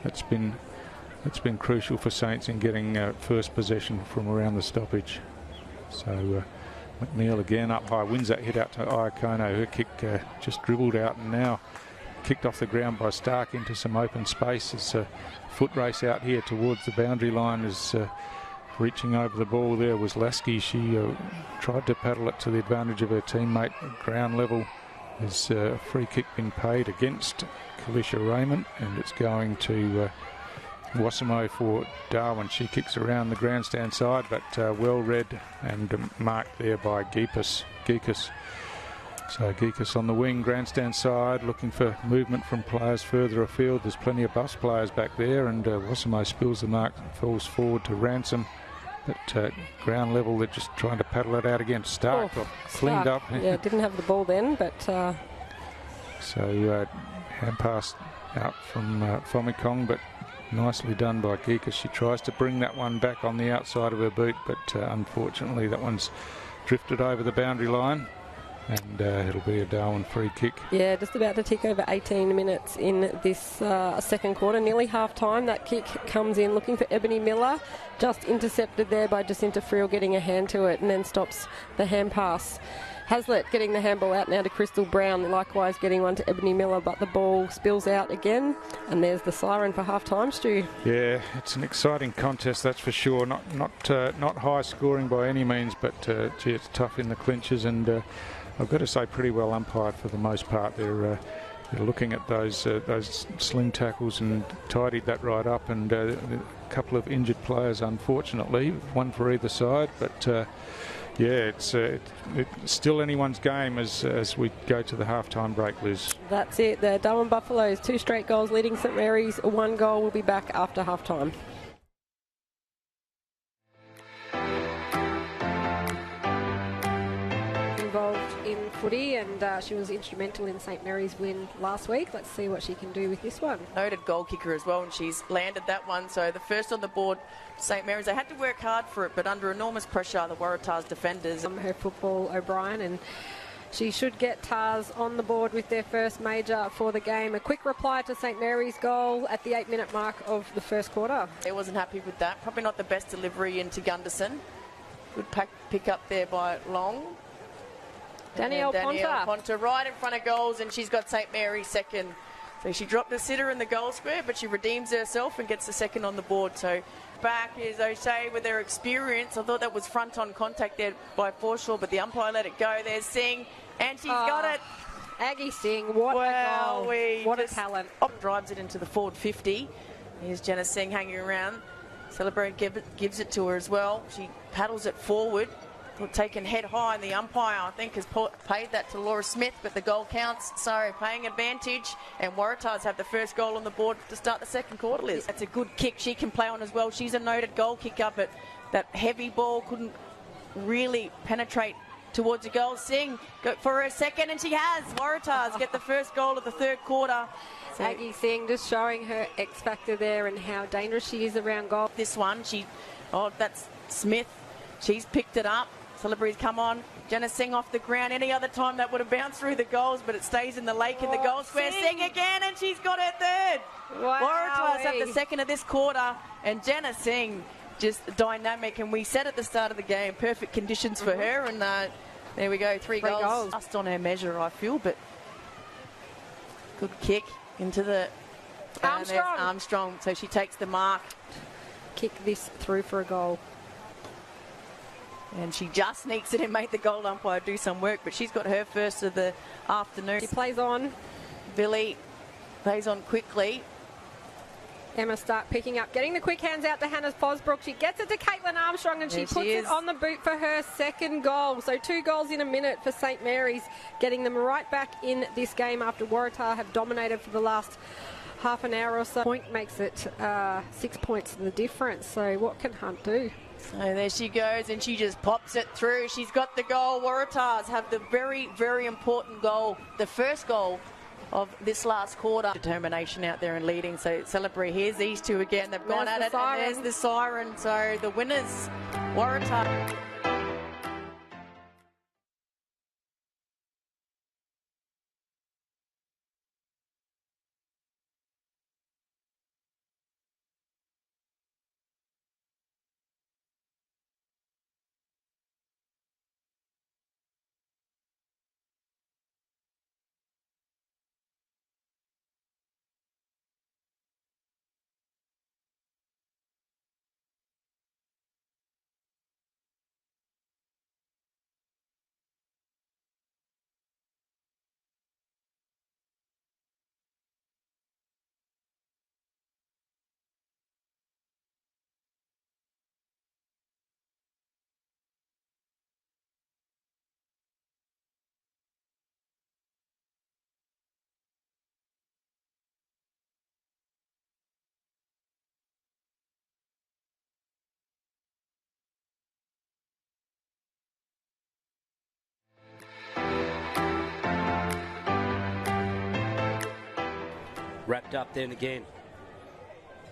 that's been crucial for Saints in getting first possession from around the stoppage. So McNeil again up high, wins that hit out to Iacono. Her kick just dribbled out and now kicked off the ground by Stark into some open space. It's a foot race out here towards the boundary line. Is reaching over the ball there was Lasky. She tried to paddle it to the advantage of her teammate at ground level. There's a free kick been paid against Kalisha Raymond, and it's going to Wasimo for Darwin. She kicks around the grandstand side, but well read and marked there by Geekus. So Geekus on the wing, grandstand side, looking for movement from players further afield. There's plenty of Buffs players back there, and Wasimo spills the mark, falls forward to Ransom. But ground level, they're just trying to paddle it out again. Stark got cleaned up. Yeah, didn't have the ball then, but... So hand pass out from Fomikong, but nicely done by Geekus. She tries to bring that one back on the outside of her boot, but unfortunately that one's drifted over the boundary line, and it'll be a Darwin free kick. Yeah, just about to tick over 18 minutes in this second quarter, nearly half time. That kick comes in looking for Ebony Miller, just intercepted there by Jacinta Friel getting a hand to it, and then stops the hand pass. Hazlitt getting the handball out now to Crystal Brown, likewise getting one to Ebony Miller, but the ball spills out again, and there's the siren for half-time, Stu. Yeah, it's an exciting contest, that's for sure. Not high scoring by any means, but gee, it's tough in the clinches, and I've got to say pretty well umpired for the most part. They're looking at those sling tackles and tidied that right up, and a couple of injured players, unfortunately, one for either side, but yeah, it's still anyone's game as we go to the half-time break, Liz. That's it. The Darwin Buffaloes, 2 straight goals leading St Mary's. 1 goal will be back after half-time. Involved in footy, and she was instrumental in St Mary's win last week. Let's see what she can do with this one. Noted goal kicker as well, and she's landed that one. So the first on the board, St Mary's. They had to work hard for it, but under enormous pressure, the Waratahs defenders. Her football O'Brien, and she should get Tars on the board with their first major for the game. A quick reply to St Mary's goal at the 8-minute mark of the first quarter. They wasn't happy with that. Probably not the best delivery into Gunderson. Good pick up there by Long. Danielle Ponta right in front of goals, and she's got St Mary's second. So she dropped a sitter in the goal square, but she redeems herself and gets the second on the board. So back is O'Shea with their experience. I thought that was front-on contact there by Forshaw, but the umpire let it go. There's Singh, and she's got it. Aggie Singh, what a goal. What a talent. Drives it into the forward 50. Here's Jenna Singh hanging around. Celebrate gives it to her as well. She paddles it forward. Taken head high, and the umpire, I think, has paid that to Laura Smith, but the goal counts. So paying advantage, and Waratahs have the first goal on the board to start the second quarter, Liz. That's a good kick she can play on as well. She's a noted goal kicker, but that heavy ball couldn't really penetrate towards the goal. Singh go for her second, and she has. Waratahs get the first goal of the third quarter. So Aggie Singh just showing her X factor there and how dangerous she is around goal. This one, that's Smith. She's picked it up. Celebrities come on. Jenna Singh off the ground. Any other time that would have bounced through the goals, but it stays in the lake in the goal square. Singh again, and she's got her third. Waratahs have the second of this quarter, and Jenna Singh just dynamic. And we said at the start of the game, perfect conditions for her, and there we go, three goals. Just on her measure, I feel, but good kick into the Armstrong. So she takes the mark. Kick this through for a goal. And she just sneaks it and made the goal umpire do some work, but she's got her first of the afternoon. She plays on. Billy plays on quickly. Emma Stark picking up, getting the quick hands out to Hannah Fosbrook. She gets it to Caitlin Armstrong, and she puts it on the boot for her second goal. So 2 goals in a minute for St Mary's, getting them right back in this game after Waratah have dominated for the last half an hour or so. Point makes it 6 points the difference. So what can Hunt do? So there she goes, and she just pops it through. She's got the goal. Waratahs have the very, very important goal, the first goal of this last quarter. Determination out there and leading. So celebrate. Here's these two again. They've gone at it, and there's the siren. So the winners, Waratah. Wrapped up then again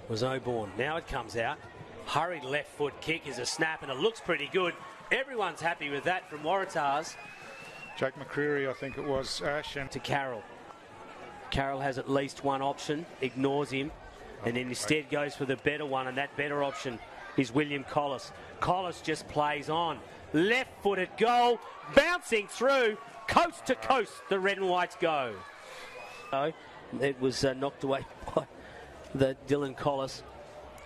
was Oborn. Now it comes out. Hurried left foot kick is a snap, and it looks pretty good. Everyone's happy with that from Waratahs. Jake McCreary, I think it was, Ash. And to Carroll. Carroll has at least one option, ignores him, and then instead goes for the better one, and that better option is William Collis. Collis just plays on. Left-footed goal, bouncing through, coast to coast, the red and whites go. It was knocked away by the Dylan Collis.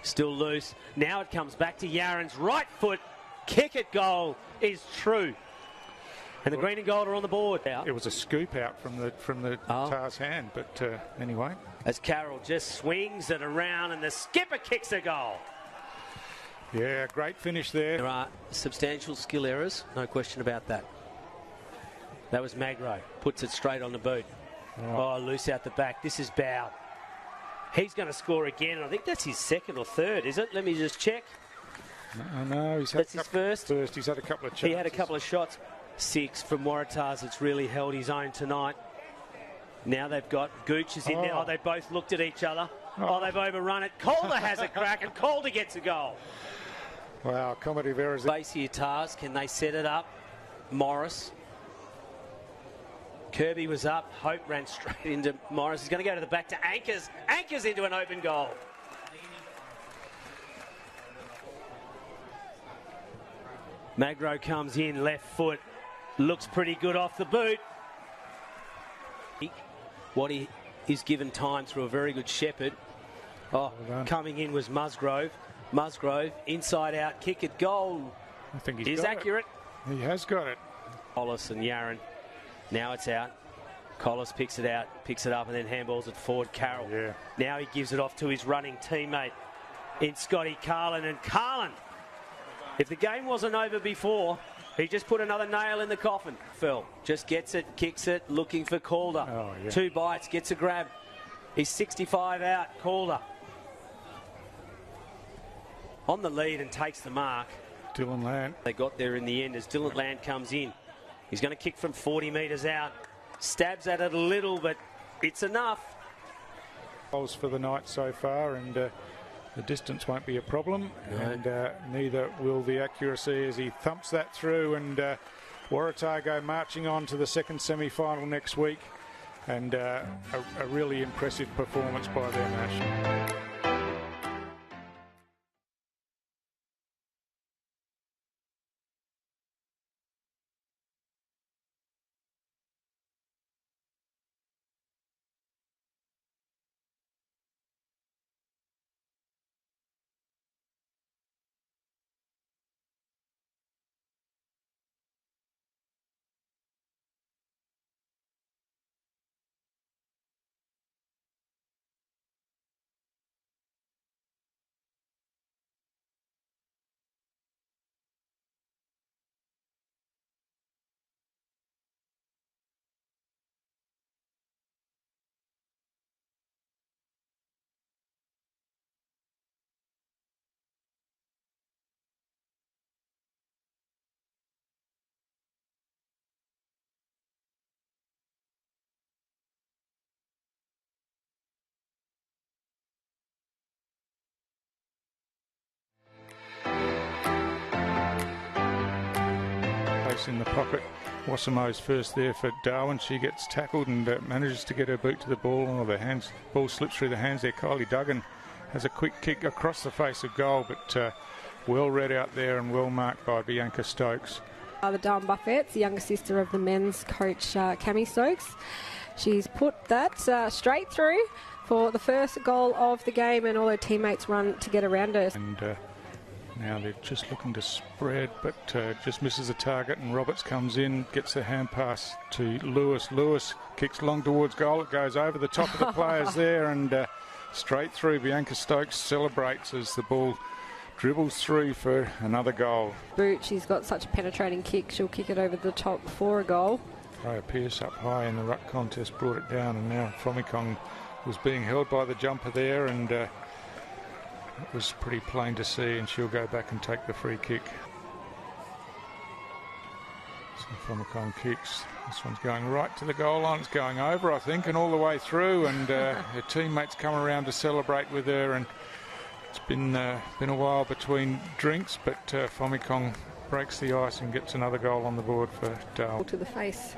Still loose. Now it comes back to Yaren's right foot. Kick at goal is true. And the green and gold are on the board now. It was a scoop out from the Tars hand, but anyway. As Carroll just swings it around and the skipper kicks a goal. Yeah, great finish there. There are substantial skill errors, no question about that. That was Magro. Puts it straight on the boot. Oh, loose out the back. This is Bow. He's going to score again. I think that's his second or third, is it? Let me just check. No, that's his first. He's had a couple of chances. He had a couple of shots. 6 from Waratahs. It's really held his own tonight. Now they've got Gooch is in there. Oh, they both looked at each other. Oh, they've overrun it. Calder has a crack, and Calder gets a goal. Wow, comedy of errors. Base here, Tars. Can they set it up? Morris. Kirby was up. Hope ran straight into Morris. He's going to go to the back to Anchors. Anchors into an open goal. Magro comes in, left foot. Looks pretty good off the boot. What he is given time through a very good shepherd. Oh, Well coming in was Musgrove. Musgrove, inside out, kick at goal. I think he's Is got accurate. it. He has got it. Collis and Yaron. Now it's out. Collis picks it up, and then handballs it forward. Carroll. Yeah. Now he gives it off to his running teammate in Scotty Carlin. And Carlin, if the game wasn't over before, he just put another nail in the coffin. Phil just gets it, kicks it, looking for Calder. Oh, yeah. 2 bites, gets a grab. He's 65 out, Calder. On the lead and takes the mark. Dylan Land. They got there in the end as Dylan Land comes in. He's going to kick from 40 metres out. Stabs at it a little, but it's enough. Goals for the night so far, and the distance won't be a problem, and neither will the accuracy as he thumps that through. And Waratahgo marching on to the second semi-final next week, and a really impressive performance by their national. In the pocket. Wassimo's first there for Darwin. She gets tackled and manages to get her boot to the ball. Oh, the ball slips through the hands there. Kylie Duggan has a quick kick across the face of goal, but well read out there and well marked by Bianca Stokes. The Darwin Buffett's the younger sister of the men's coach, Cami Stokes. She's put that straight through for the first goal of the game, and all her teammates run to get around her. And now they're just looking to spread, but just misses the target, and Roberts comes in, gets the hand pass to Lewis. Lewis kicks long towards goal. It goes over the top of the players there and straight through. Bianca Stokes celebrates as the ball dribbles through for another goal. Boot, she's got such a penetrating kick. She'll kick it over the top for a goal. Freya Pearce up high in the ruck contest brought it down, and now Fomikong was being held by the jumper there, and it was pretty plain to see, and she'll go back and take the free kick. So Fomikong kicks. This one's going right to the goal line. It's going over, I think, and all the way through, and her teammates come around to celebrate with her, and it's been a while between drinks, but Fomikong breaks the ice and gets another goal on the board for Darwin. To the face.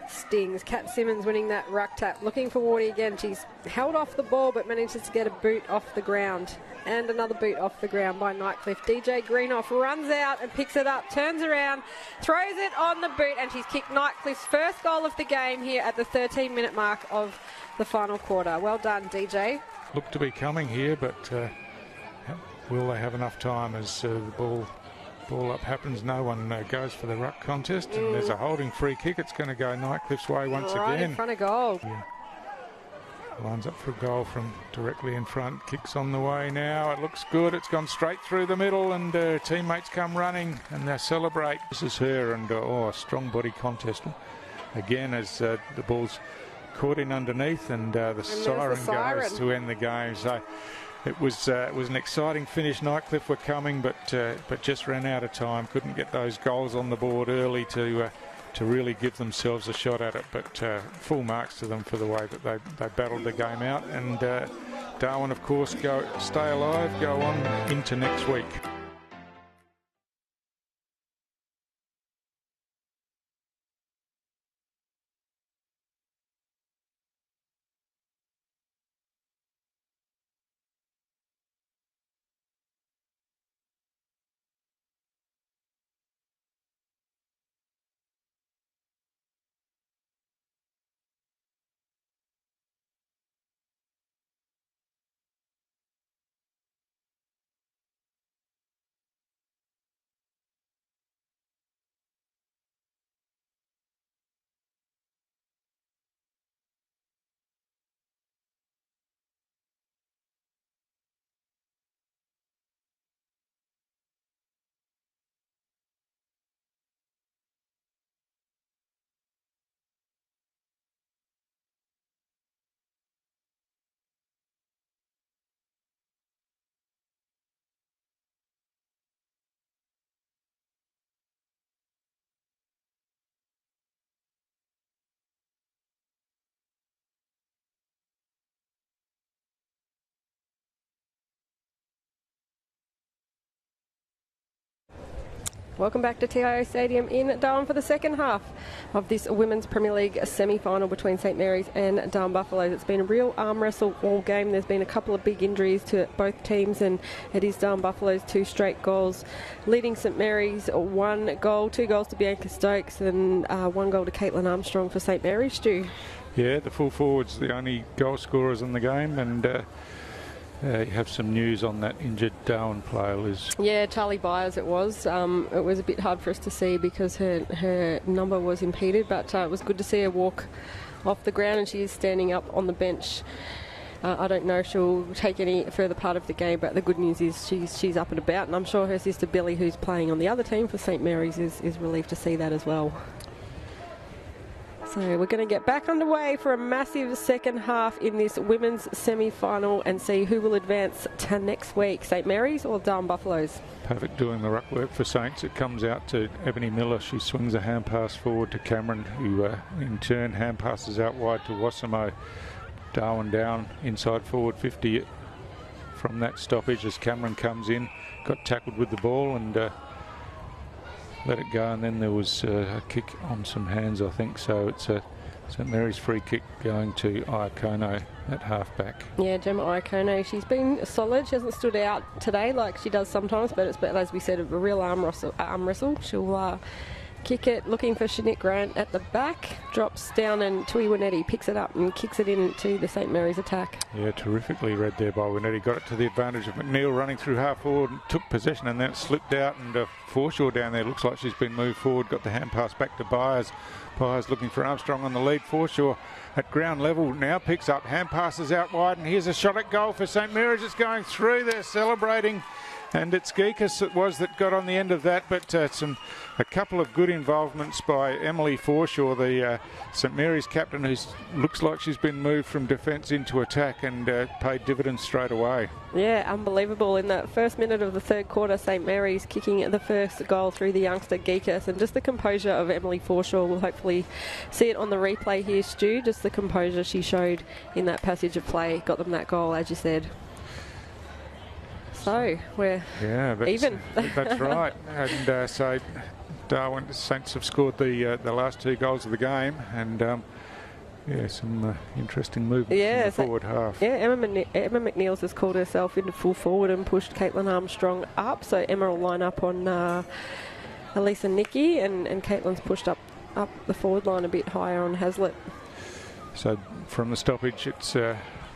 Stings. Kat Simmons winning that ruck tap. Looking for Wardy again. She's held off the ball but manages to get a boot off the ground. And another boot off the ground by Nightcliff. DJ Greenoff runs out and picks it up, turns around, throws it on the boot, and she's kicked Nightcliff's first goal of the game here at the 13-minute mark of the final quarter. Well done, DJ. Look to be coming here, but will they have enough time as the ball up happens? No one goes for the ruck contest, and there's a holding free kick. It's going to go Nightcliff's way once right again. In front of goal. Yeah. Lines up for a goal from directly in front. Kicks on the way now. It looks good. It's gone straight through the middle, and teammates come running and they celebrate. This is her, and a strong body contest again as the ball's caught in underneath, and the siren goes to end the game. So it was an exciting finish. Nightcliff were coming, but just ran out of time. Couldn't get those goals on the board early to really give themselves a shot at it. But full marks to them for the way that they battled the game out. And Darwin, of course, stay alive, go on into next week. Welcome back to TIO Stadium in Darwin for the second half of this Women's Premier League semi-final between St Mary's and Darwin Buffaloes. It's been a real arm wrestle all game. There's been a couple of big injuries to both teams, and it is Darwin Buffaloes 2 straight goals, leading St Mary's 1 goal, 2 goals to Bianca Stokes, and 1 goal to Caitlin Armstrong for St Mary's, Stu. Yeah, the full forwards, the only goal scorers in the game, and you have some news on that injured Darwin player, Liz. Yeah, Charlie Byers it was. It was a bit hard for us to see because her number was impeded, but it was good to see her walk off the ground, and she is standing up on the bench. I don't know if she'll take any further part of the game, but the good news is she's up and about, and I'm sure her sister Billy, who's playing on the other team for St Mary's, is relieved to see that as well. So we're going to get back underway for a massive second half in this women's semi-final and see who will advance to next week, St Mary's or Darwin Buffaloes. Pavic doing the ruck work for Saints. It comes out to Ebony Miller. She swings a hand pass forward to Cameron, who in turn hand passes out wide to Wasimo. Darwin down inside forward 50 from that stoppage as Cameron comes in. Got tackled with the ball and let it go, and then there was a kick on some hands, I think. So it's a St Mary's free kick going to Iakono at halfback. Yeah, Gemma Iakono, she's been solid. She hasn't stood out today like she does sometimes, but it's, as we said, a real arm wrestle. She'll kick it, looking for Shanique Grant at the back, drops down, and Tui Winetti picks it up and kicks it into the St Mary's attack. Yeah, terrifically read there by Winetti. Got it to the advantage of McNeil running through half forward, took possession, and then it slipped out, and Forshaw down there looks like she's been moved forward. Got the hand pass back to Byers. Byers looking for Armstrong on the lead. Forshaw at ground level now picks up, hand passes out wide, and here's a shot at goal for St Mary's. It's going through. They're celebrating. And it's Geekus it was that got on the end of that, but a couple of good involvements by Emily Forshaw, the St Mary's captain, who looks like she's been moved from defence into attack and paid dividends straight away. Yeah, unbelievable. In the first minute of the third quarter, St Mary's kicking the first goal through the youngster Geekus, and just the composure of Emily Forshaw. We'll hopefully see it on the replay here, Stu. Just the composure she showed in that passage of play got them that goal, as you said. So we're even. That's right. And so Darwin Saints have scored the last 2 goals of the game, and some interesting movements in the forward half. Yeah, Emma McNeils has called herself into full forward and pushed Caitlin Armstrong up. So Emma will line up on Elisa Nicky, and Caitlin's pushed up the forward line a bit higher on Hazlitt. So from the stoppage, it's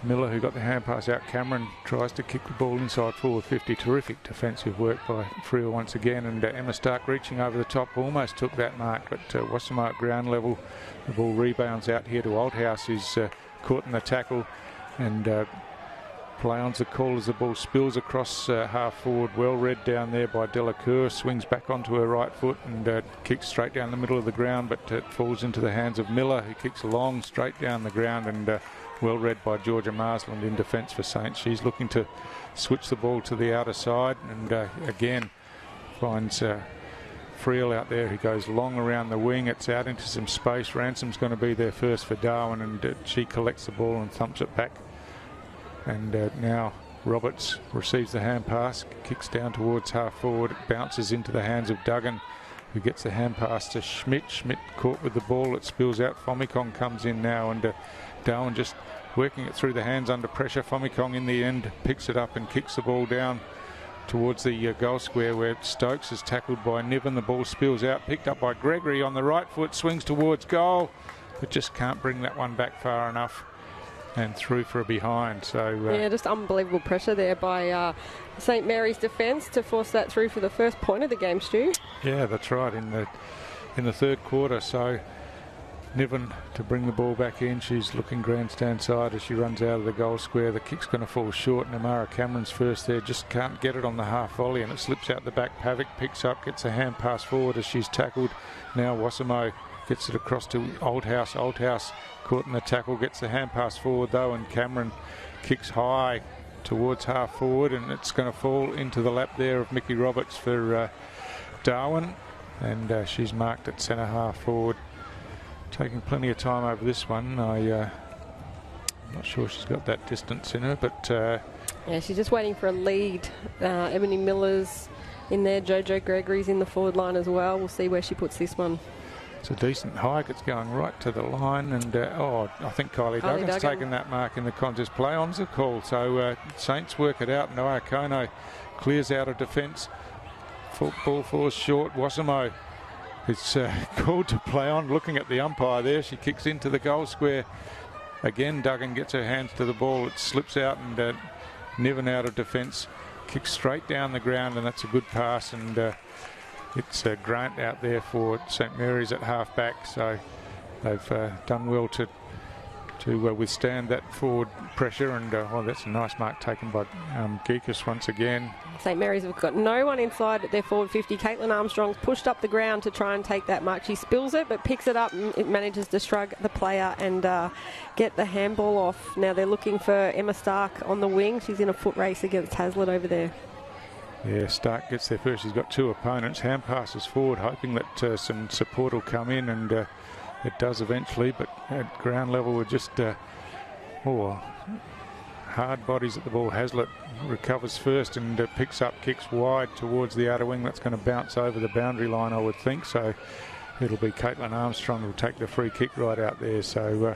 Miller who got the hand pass out. Cameron tries to kick the ball inside forward 50. Terrific defensive work by Freel once again, and Emma Stark reaching over the top almost took that mark, but Wasimo at ground level. The ball rebounds out here to Oldhouse, who's caught in the tackle, and play on's the call as the ball spills across half forward. Well read down there by Delacour, swings back onto her right foot and kicks straight down the middle of the ground, but it falls into the hands of Miller, who kicks long straight down the ground, and well read by Georgia Marsland in defence for Saints. She's looking to switch the ball to the outer side, and again finds Freel out there. He goes long around the wing. It's out into some space. Ransom's going to be there first for Darwin, and she collects the ball and thumps it back. And now Roberts receives the hand pass, kicks down towards half forward. It bounces into the hands of Duggan, who gets the hand pass to Schmidt. Schmidt caught with the ball. It spills out. Fomikong comes in now, and Darwin just working it through the hands under pressure. Fomikong in the end picks it up and kicks the ball down towards the goal square, where Stokes is tackled by Niven. The ball spills out, picked up by Gregory on the right foot, swings towards goal, but just can't bring that one back far enough and through for a behind. So yeah, just unbelievable pressure there by St Mary's defence to force that through for the first point of the game, Stu. Yeah, that's right, in the third quarter. So Niven to bring the ball back in. She's looking grandstand side as she runs out of the goal square. The kick's going to fall short, and Amara Cameron's first there, just can't get it on the half volley, and it slips out the back. Pavic picks up, gets a hand pass forward as she's tackled. Now Wasimo gets it across to Oldhouse. Oldhouse caught in the tackle, gets the hand pass forward though, and Cameron kicks high towards half forward, and it's going to fall into the lap there of Mickey Roberts for Darwin, and she's marked at centre half forward. Taking plenty of time over this one. I'm not sure she's got that distance in her, but yeah, she's just waiting for a lead. Ebony Miller's in there. Jojo Gregory's in the forward line as well. We'll see where she puts this one. It's a decent hike. It's going right to the line, and I think Kylie Duggan's taken that mark in the contest. Play-on's a call, so Saints work it out, and Iakono clears out of defence. Ball falls short. Wasamo is called to play on. Looking at the umpire there, she kicks into the goal square. Again, Duggan gets her hands to the ball. It slips out, and Niven out of defence kicks straight down the ground, and that's a good pass. And it's Grant out there for St Mary's at half back, so they've done well to withstand that forward pressure. And that's a nice mark taken by Geekus once again. St Mary's have got no one inside at their forward 50. Caitlin Armstrong's pushed up the ground to try and take that mark. She spills it, but picks it up, and it manages to shrug the player and get the handball off. Now they're looking for Emma Stark on the wing. She's in a foot race against Hazlitt over there. Yeah, Stark gets there first. She's got two opponents. Hand passes forward, hoping that some support will come in, and it does eventually. But at ground level, we're just hard bodies at the ball. Hazlitt recovers first and picks up, kicks wide towards the outer wing. That's going to bounce over the boundary line, I would think. So it'll be Caitlin Armstrong who'll take the free kick right out there. So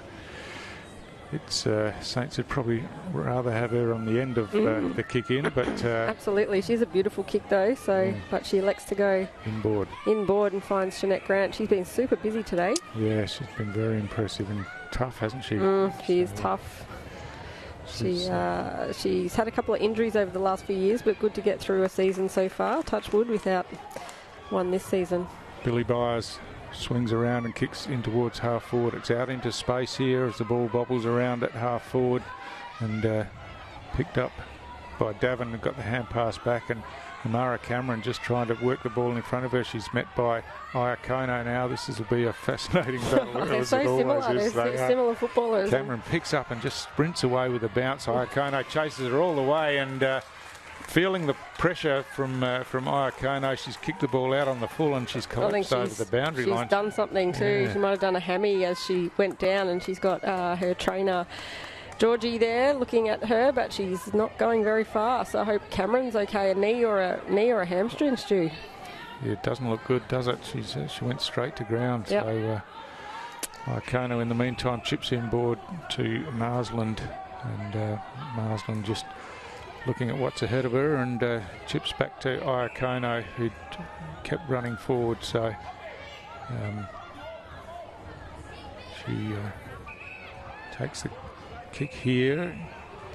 it's Saints would probably rather have her on the end of the kick in, but absolutely, she's a beautiful kick though. So, but she elects to go inboard and finds Jeanette Grant. She's been super busy today. Yeah, she's been very impressive and tough, hasn't she? She is tough. She's had a couple of injuries over the last few years, but good to get through a season so far. Touch wood without one this season. Billy Byers swings around and kicks in towards half forward. It's out into space here as the ball bobbles around at half forward, and picked up by Davin, and got the hand pass back, and Amara Cameron just trying to work the ball in front of her. She's met by Iakono now. This will be a fascinating battle. They're so similar. They're similar footballers. Cameron picks up and just sprints away with a bounce. Iakono chases her all the way, and feeling the pressure from Iakono, she's kicked the ball out on the full, and she's collapsed over the boundary line. She's done something too. Yeah. She might have done a hammy as she went down, and she's got her trainer Georgie there looking at her, but she's not going very far. So I hope Cameron's okay. A knee or a hamstring, Stu? Yeah, it doesn't look good, does it? She went straight to ground. Yep. So Iakono in the meantime chips inboard to Marsland, and Marsland just looking at what's ahead of her, and chips back to Iakono, who kept running forward. So she takes the kick here,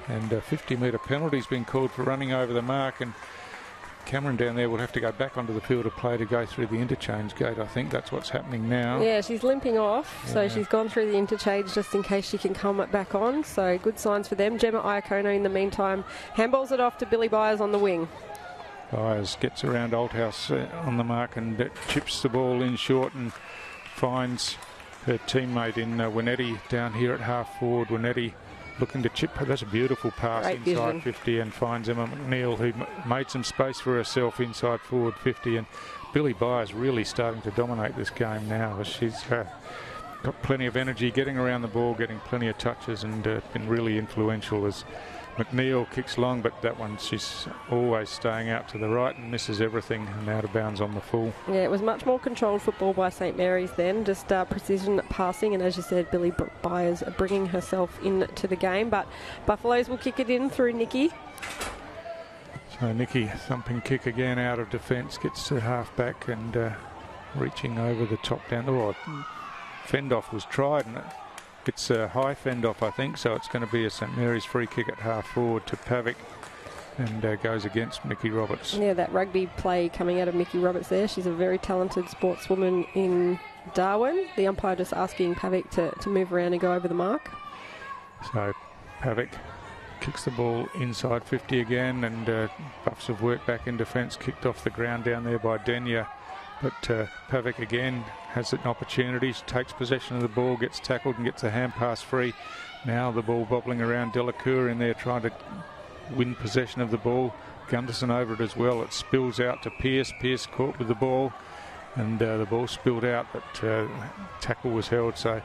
and a 50-metre penalty's been called for running over the mark, and Cameron down there will have to go back onto the field of play to go through the interchange gate. I think that's what's happening now. Yeah, she's limping off, so she's gone through the interchange just in case she can come back on. So good signs for them. Gemma Iakono in the meantime handballs it off to Billy Byers on the wing. Byers gets around Althouse on the mark and chips the ball in short and finds her teammate in Winetti down here at half forward. Winetti looking to chip her. That's a beautiful pass. Great inside vision. 50, and finds Emma McNeil, who made some space for herself inside forward 50. And Billy Byers really starting to dominate this game now. She's got plenty of energy, getting around the ball, getting plenty of touches, and been really influential as McNeil kicks long, but that one she's always staying out to the right and misses everything, and out of bounds on the full. Yeah, it was much more controlled football by St Mary's then, just precision passing, and as you said, Billy Byers bringing herself into the game, but Buffaloes will kick it in through Nikki. So Nikki, thumping kick again out of defence, gets to half back and reaching over the top down. Oh, fend off was tried, and it's a high fend off, I think, so it's going to be a St Mary's free kick at half forward to Pavic, and goes against Mickey Roberts. Yeah, that rugby play coming out of Mickey Roberts there. She's a very talented sportswoman in Darwin. The umpire just asking Pavic to move around and go over the mark. So Pavic kicks the ball inside 50 again, and Buffs have worked back in defence, kicked off the ground down there by Denya. But Pavic again has an opportunity. She takes possession of the ball, gets tackled and gets a hand pass free. Now the ball bobbling around. Delacour in there trying to win possession of the ball. Gunderson over it as well. It spills out to Pearce. Pearce caught with the ball, and the ball spilled out, but tackle was held. So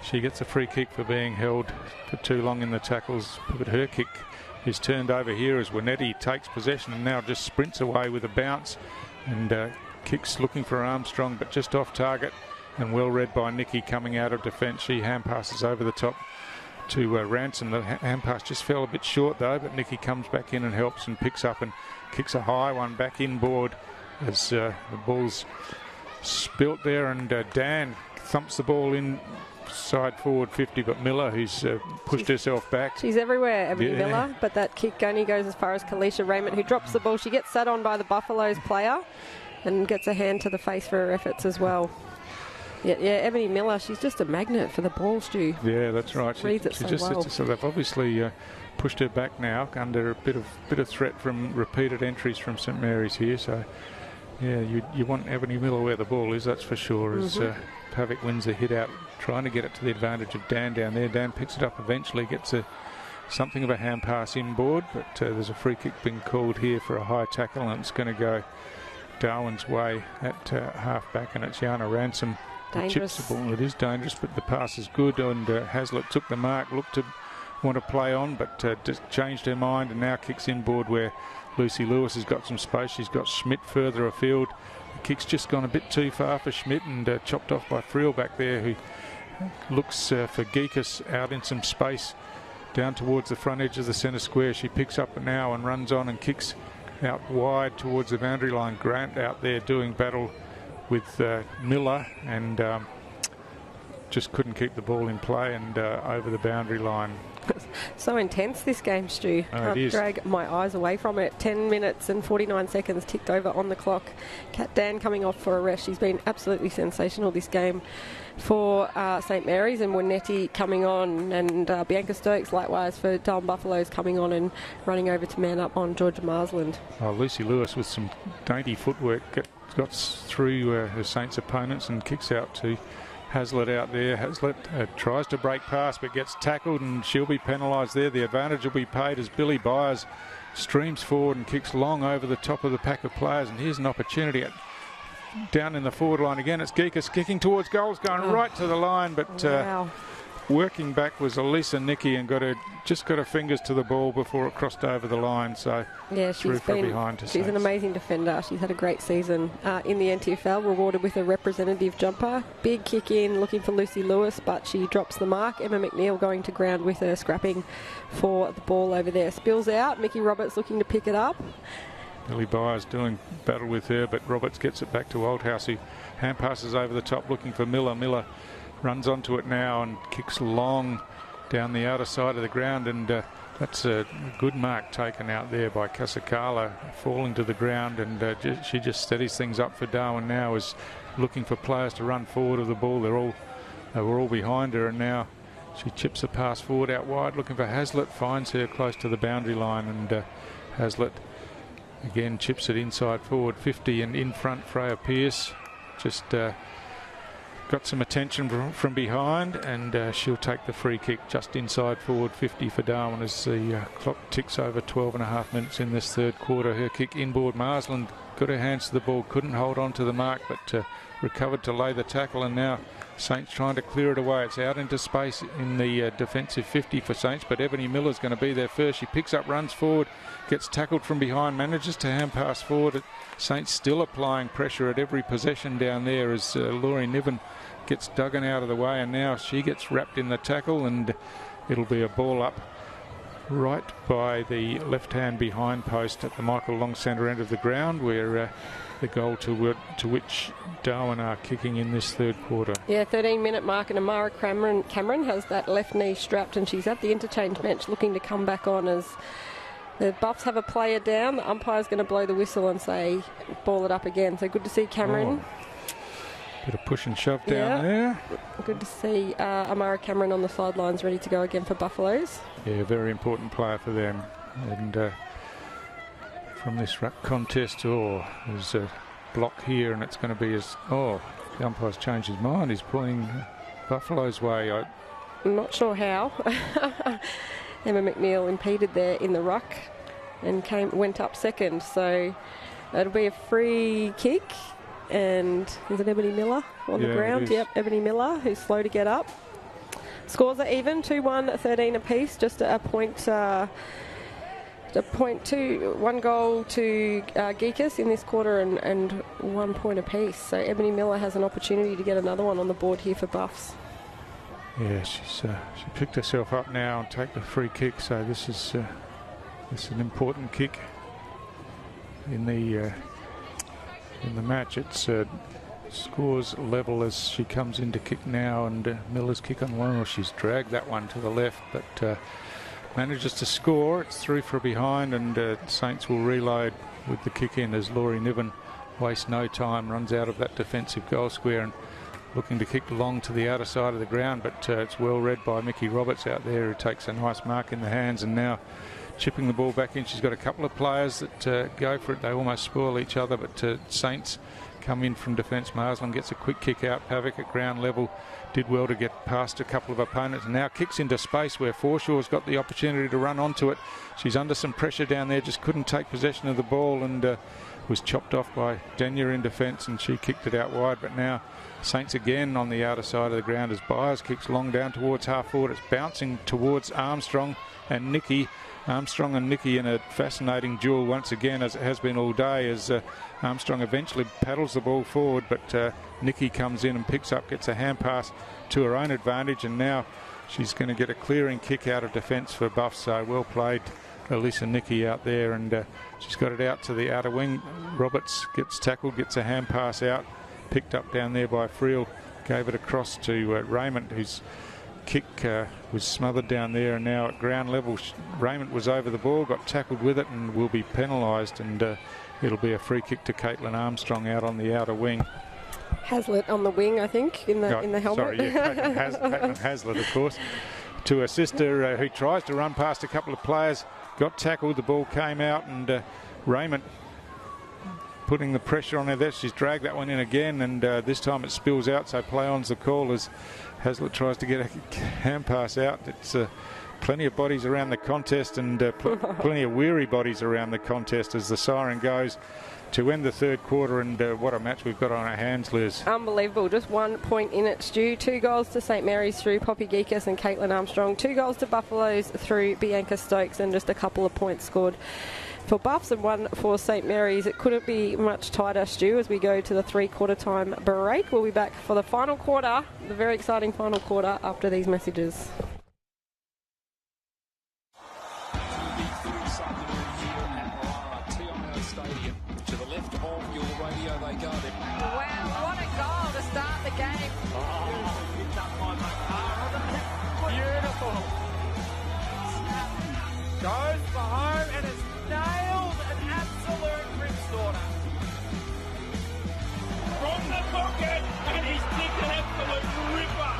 she gets a free kick for being held for too long in the tackles. But her kick is turned over here as Winetti takes possession and now just sprints away with a bounce and kicks looking for Armstrong, but just off target and well read by Nikki coming out of defence. She hand passes over the top to Ransom. The hand pass just fell a bit short though, but Nikki comes back in and helps and picks up and kicks a high one back inboard as the ball's spilt there, and Dan thumps the ball in side forward 50, but Miller, who's pushed herself back. She's everywhere, Ebony Miller, but that kick only goes as far as Kalisha Raymond, who drops the ball. She gets sat on by the Buffaloes player and gets a hand to the face for her efforts as well. Yeah, Ebony Miller, she's just a magnet for the ball, Stu. Yeah, that's right. She reads it so well. So they've obviously pushed her back now under a bit of threat from repeated entries from St Mary's here. So yeah, you want Ebony Miller where the ball is, that's for sure. As Pavic wins the hit out, trying to get it to the advantage of Dan down there. Dan picks it up eventually, gets something of a hand pass inboard, but there's a free kick being called here for a high tackle, and it's going to go Darwin's way at half back, and it's Yana Ransom who chips the ball. It is dangerous, but the pass is good, and Hazlitt took the mark, looked to want to play on, but just changed her mind and now kicks inboard where Lucy Lewis has got some space. She's got Schmidt further afield. The kick's just gone a bit too far for Schmidt and chopped off by Friel back there, who looks for Geekus out in some space down towards the front edge of the centre square. She picks up now and runs on and kicks out wide towards the boundary line. Grant out there doing battle with Miller and just couldn't keep the ball in play and over the boundary line. So intense this game, Stu. Can't drag my eyes away from it. 10 minutes and 49 seconds ticked over on the clock. Kat Dan coming off for a rest. She's been absolutely sensational this game for St Mary's, and Winetti coming on, and Bianca Stokes likewise for Darwin Buffaloes coming on and running over to man up on Georgia Marsland. Oh, Lucy Lewis with some dainty footwork got through her Saints opponents and kicks out to Hazlitt out there. Hazlitt tries to break past but gets tackled, and she'll be penalised there. The advantage will be paid as Billy Byers streams forward and kicks long over the top of the pack of players. And here's an opportunity down in the forward line again. It's Geekus kicking towards goals, going right to the line, but working back was Elisa Nicky and just got her fingers to the ball before it crossed over the line. So yeah, she's an amazing defender. She's had a great season in the NTFL, rewarded with a representative jumper. Big kick in, looking for Lucy Lewis, but she drops the mark. Emma McNeil going to ground with her, scrapping for the ball over there. Spills out. Mickey Roberts looking to pick it up. Billy Byers doing battle with her, but Roberts gets it back to Oldhouse, who hand passes over the top looking for Miller. Miller runs onto it now and kicks long down the outer side of the ground, and that's a good mark taken out there by Casacala, falling to the ground, and she just steadies things up for Darwin now, is looking for players to run forward of the ball. They were all behind her, and now she chips a pass forward out wide looking for Hazlitt, finds her close to the boundary line, and Hazlitt again chips it inside forward 50, and in front Freya Pearce just got some attention from behind, and she'll take the free kick just inside forward 50 for Darwin as the clock ticks over 12.5 minutes in this third quarter. Her kick inboard, Marsland got her hands to the ball, couldn't hold on to the mark, but recovered to lay the tackle, and now Saints trying to clear it away. It's out into space in the defensive 50 for Saints, but Ebony Miller's going to be there first. She picks up, runs forward, gets tackled from behind, manages to hand pass forward. Saints still applying pressure at every possession down there as Laurie Niven gets Duggan out of the way, and now she gets wrapped in the tackle, and it'll be a ball up right by the left-hand behind post at the Michael Long Centre end of the ground, where the goal to which Darwin are kicking in this third quarter. Yeah, 13-minute mark, and Amara Cameron has that left knee strapped, and she's at the interchange bench looking to come back on as the Buffs have a player down. The umpire's going to blow the whistle and say ball it up again. So good to see Cameron. Bit of push and shove down there. Good to see Amara Cameron on the sidelines ready to go again for Buffaloes. Yeah, very important player for them. And from this ruck contest, there's a block here, and it's going to be the umpire's changed his mind. He's pulling Buffalo's way. I'm not sure how. Emma McNeil impeded there in the ruck and went up second. So it'll be a free kick. And is it Ebony Miller on the ground? Yep, Ebony Miller, who's slow to get up. Scores are even, 2-1, 13 apiece, just a point one goal to Geekus in this quarter and 1 point apiece. So Ebony Miller has an opportunity to get another one on the board here for Buffs. Yeah, she picked herself up now and take the free kick. So this is an important kick in the match. It's scores level as she comes in to kick now, and Miller's kick on one. Well, she's dragged that one to the left, but manages to score. It's through for a behind, and Saints will reload with the kick in as Laurie Niven wastes no time, runs out of that defensive goal square and looking to kick long to the outer side of the ground, but it's well read by Mickey Roberts out there, who takes a nice mark in the hands and now chipping the ball back in. She's got a couple of players that go for it. They almost spoil each other, but Saints come in from defence. Marsland gets a quick kick out. Pavic at ground level did well to get past a couple of opponents, and now kicks into space where Forshaw's got the opportunity to run onto it. She's under some pressure down there, just couldn't take possession of the ball, and was chopped off by Denya in defence, and she kicked it out wide. But now Saints again on the outer side of the ground as Byers kicks long down towards half forward. It's bouncing towards Armstrong and Nicky. Armstrong and Nicky in a fascinating duel once again, as it has been all day, as Armstrong eventually paddles the ball forward, but Nicky comes in and picks up, gets a hand pass to her own advantage, and now she's going to get a clearing kick out of defence for Buff. So well played, Alyssa Nicky out there, and she's got it out to the outer wing. Roberts gets tackled, gets a hand pass out, picked up down there by Friel, gave it across to Raymond, whose kick was smothered down there, and now at ground level Raymond was over the ball, got tackled with it and will be penalised, and it'll be a free kick to Caitlin Armstrong out on the outer wing. Hazlitt on the wing, I think, in the helmet. Sorry, yeah, Caitlin Hazlitt, of course, to her sister, who tries to run past a couple of players, got tackled, the ball came out, and Raymond putting the pressure on her there. She's dragged that one in again, and this time it spills out, so play on's the call as Hazlitt tries to get a hand pass out. It's plenty of bodies around the contest, and plenty of weary bodies around the contest as the siren goes to end the third quarter, and what a match we've got on our hands, Liz. Unbelievable. Just 1 point in it, Stu. 2 goals to St Mary's through Poppy Geekus and Caitlin Armstrong. 2 goals to Buffaloes through Bianca Stokes, and just a couple of points scored for Buffs and 1 for St Mary's. It couldn't be much tighter, Stu, as we go to the 3-quarter time break. We'll be back for the final quarter, the very exciting final quarter, after these messages. To the left of your radio they go. Wow, what a goal to start the game. Beautiful. Goes for home and has nailed an absolute ripstorter. From the pocket, and he's kicked an absolute ripper.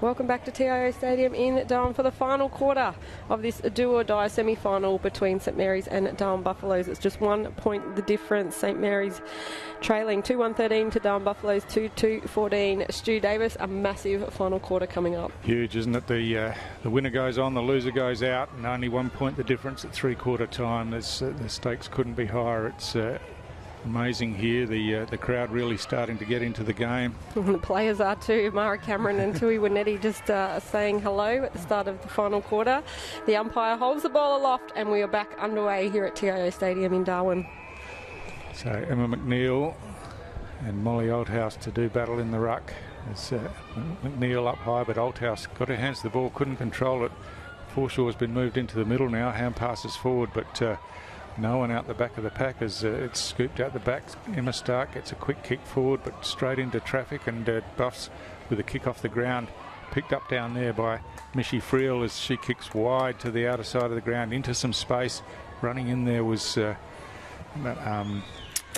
Welcome back to TIO Stadium in Darwin for the final quarter of this do-or-die semi-final between St Mary's and Darwin Buffaloes. It's just 1 point the difference. St Mary's trailing 2-1-13 to Darwin Buffaloes 2-2-14. Stu Davis, a massive final quarter coming up. Huge, isn't it? The winner goes on, the loser goes out, and only 1 point the difference at three-quarter time. The stakes couldn't be higher. It's amazing here. The crowd really starting to get into the game. The players are too. Mara Cameron and Tui Winetti just saying hello at the start of the final quarter. The umpire holds the ball aloft and we are back underway here at TIO Stadium in Darwin. So Emma McNeil and Molly Althouse to do battle in the ruck. It's McNeil up high, but Althouse got her hands to the ball, couldn't control it. Foreshaw's been moved into the middle now. Hand passes forward, but no one out the back of the pack as it's scooped out the back. Emma Stark gets a quick kick forward, but straight into traffic, and Buffs with a kick off the ground. Picked up down there by Michie Friel as she kicks wide to the outer side of the ground into some space. Running in there was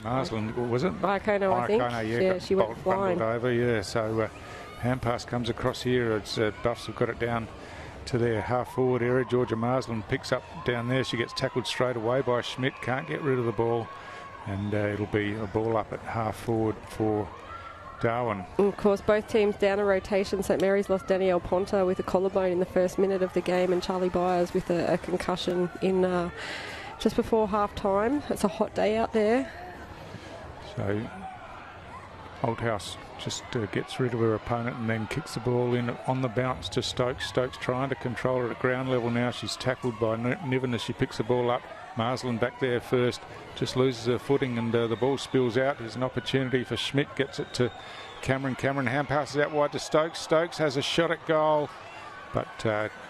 Marsland, was it? Iacono, I think. Yeah, she went flying. Over, yeah. So hand pass comes across here. It's Buffs have got it down to their half-forward area. Georgia Marsland picks up down there. She gets tackled straight away by Schmidt. Can't get rid of the ball. And it'll be a ball up at half-forward for Darwin. And of course, both teams down a rotation. St Mary's lost Danielle Ponta with a collarbone in the first minute of the game, and Charlie Byers with a concussion in just before half-time. It's a hot day out there. So Althouse just gets rid of her opponent and then kicks the ball in on the bounce to Stokes. Stokes trying to control it at ground level now. She's tackled by Niven as she picks the ball up. Marsland back there first, just loses her footing, and the ball spills out. There's an opportunity for Schmidt, gets it to Cameron. Cameron hand passes out wide to Stokes. Stokes has a shot at goal, but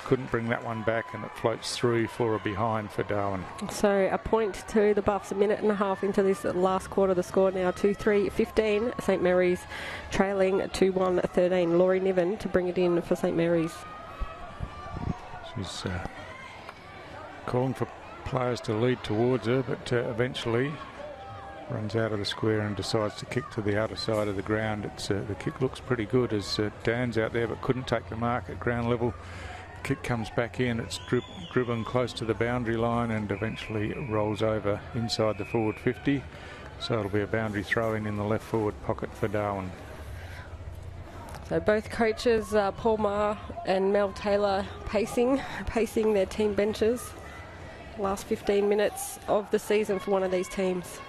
couldn't bring that one back, and it floats through for a behind for Darwin. So a point to the Buffs, a minute and a half into this last quarter. The score now 2-3-15. St Mary's trailing 2-1-13. Laurie Niven to bring it in for St Mary's. She's calling for players to lead towards her, but eventually runs out of the square and decides to kick to the outer side of the ground. It's the kick looks pretty good as Dan's out there but couldn't take the mark at ground level. Kick comes back in. It's dribbling close to the boundary line and eventually rolls over inside the forward 50. So it'll be a boundary throw in the left forward pocket for Darwin. So both coaches, Paul Maher and Mel Taylor, pacing their team benches. Last 15 minutes of the season for one of these teams.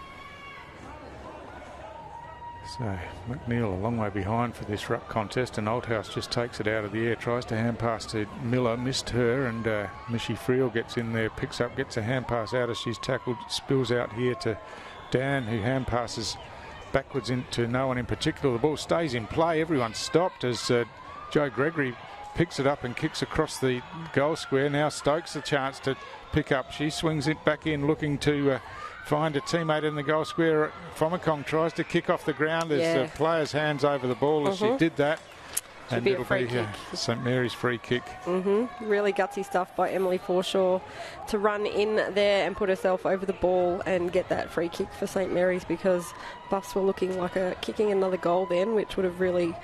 So McNeil a long way behind for this ruck contest, and Althouse just takes it out of the air, tries to hand pass to Miller, missed her, and Michie Friel gets in there, picks up, gets a hand pass out as she's tackled, spills out here to Dan, who hand passes backwards into no one in particular. The ball stays in play, everyone's stopped as Joe Gregory picks it up and kicks across the goal square. Now Stokes a chance to pick up. She swings it back in, looking to find a teammate in the goal square. Fomacong tries to kick off the ground. There's player's hands over the ball as she did that. And it'll be St Mary's free kick. Really gutsy stuff by Emily Forshaw to run in there and put herself over the ball and get that free kick for St Mary's, because Buffs were looking like kicking another goal then, which would have really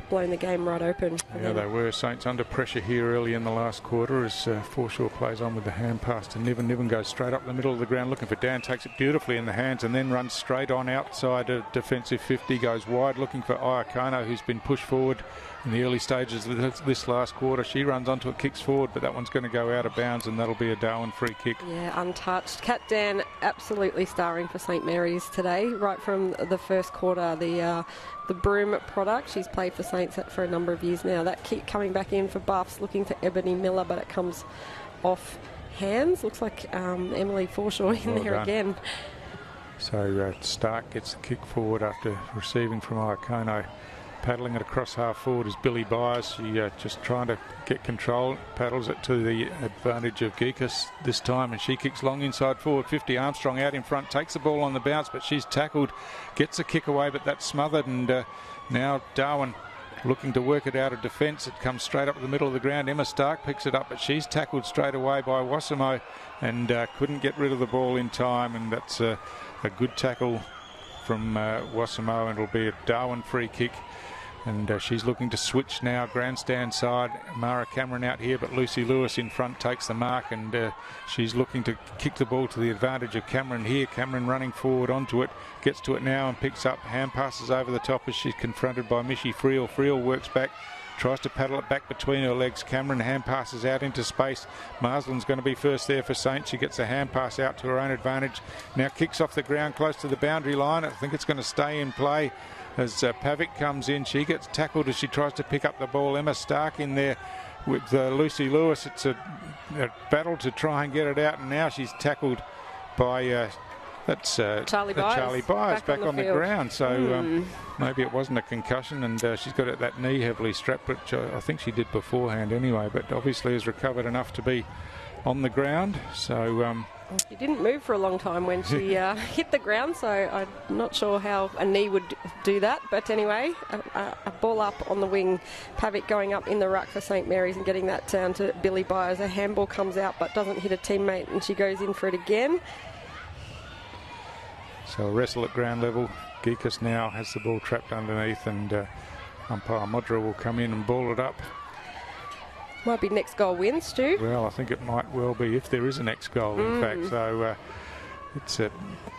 blown the game right open. Yeah, they were. Saints under pressure here early in the last quarter as Forshaw plays on with the hand pass to Niven. Niven goes straight up the middle of the ground looking for Dan, takes it beautifully in the hands and then runs straight on outside a defensive 50, goes wide looking for Iacono, who's been pushed forward in the early stages of this last quarter. She runs onto it, kicks forward, but that one's going to go out of bounds, and that'll be a Darwin free kick. Yeah, untouched. Kat Dan absolutely starring for St Mary's today, right from the first quarter. The Broom product, she's played for Saints for a number of years now. That kick coming back in for Buffs, looking for Ebony Miller, but it comes off hands. Looks like Emily Forshaw in there again. So Stark gets the kick forward after receiving from Iacono. Paddling it across half forward is Billy Byers. She just trying to get control, paddles it to the advantage of Geekus this time, and she kicks long inside forward 50. Armstrong out in front, takes the ball on the bounce, but she's tackled, gets a kick away, but that's smothered, and now Darwin looking to work it out of defence. It comes straight up the middle of the ground. Emma Stark picks it up, but she's tackled straight away by Wasimo and couldn't get rid of the ball in time, and that's a good tackle from Wasimo, and it'll be a Darwin free kick. And she's looking to switch now, grandstand side. Mara Cameron out here, but Lucy Lewis in front takes the mark, and she's looking to kick the ball to the advantage of Cameron here. Cameron running forward onto it, gets to it now and picks up, hand passes over the top as she's confronted by Missy Friel. Friel works back, tries to paddle it back between her legs. Cameron hand passes out into space. Marsland's going to be first there for Saint. She gets a hand pass out to her own advantage. Now kicks off the ground close to the boundary line. I think it's going to stay in play as Pavic comes in. She gets tackled as she tries to pick up the ball. Emma Stark in there with Lucy Lewis. It's a battle to try and get it out, and now she's tackled by Charlie Byers back on the ground. So maybe it wasn't a concussion, and she's got that knee heavily strapped, which I think she did beforehand anyway, but obviously has recovered enough to be on the ground. So she didn't move for a long time when she hit the ground, so I'm not sure how a knee would do that. But anyway, a ball up on the wing. Pavic going up in the ruck for St Mary's and getting that down to Billy Byers. A handball comes out but doesn't hit a teammate, and she goes in for it again. So a wrestle at ground level. Geekus now has the ball trapped underneath, and umpire Modra will come in and ball it up. Might be next goal win, Stu. Well, I think it might well be if there is a next goal, in fact. So it's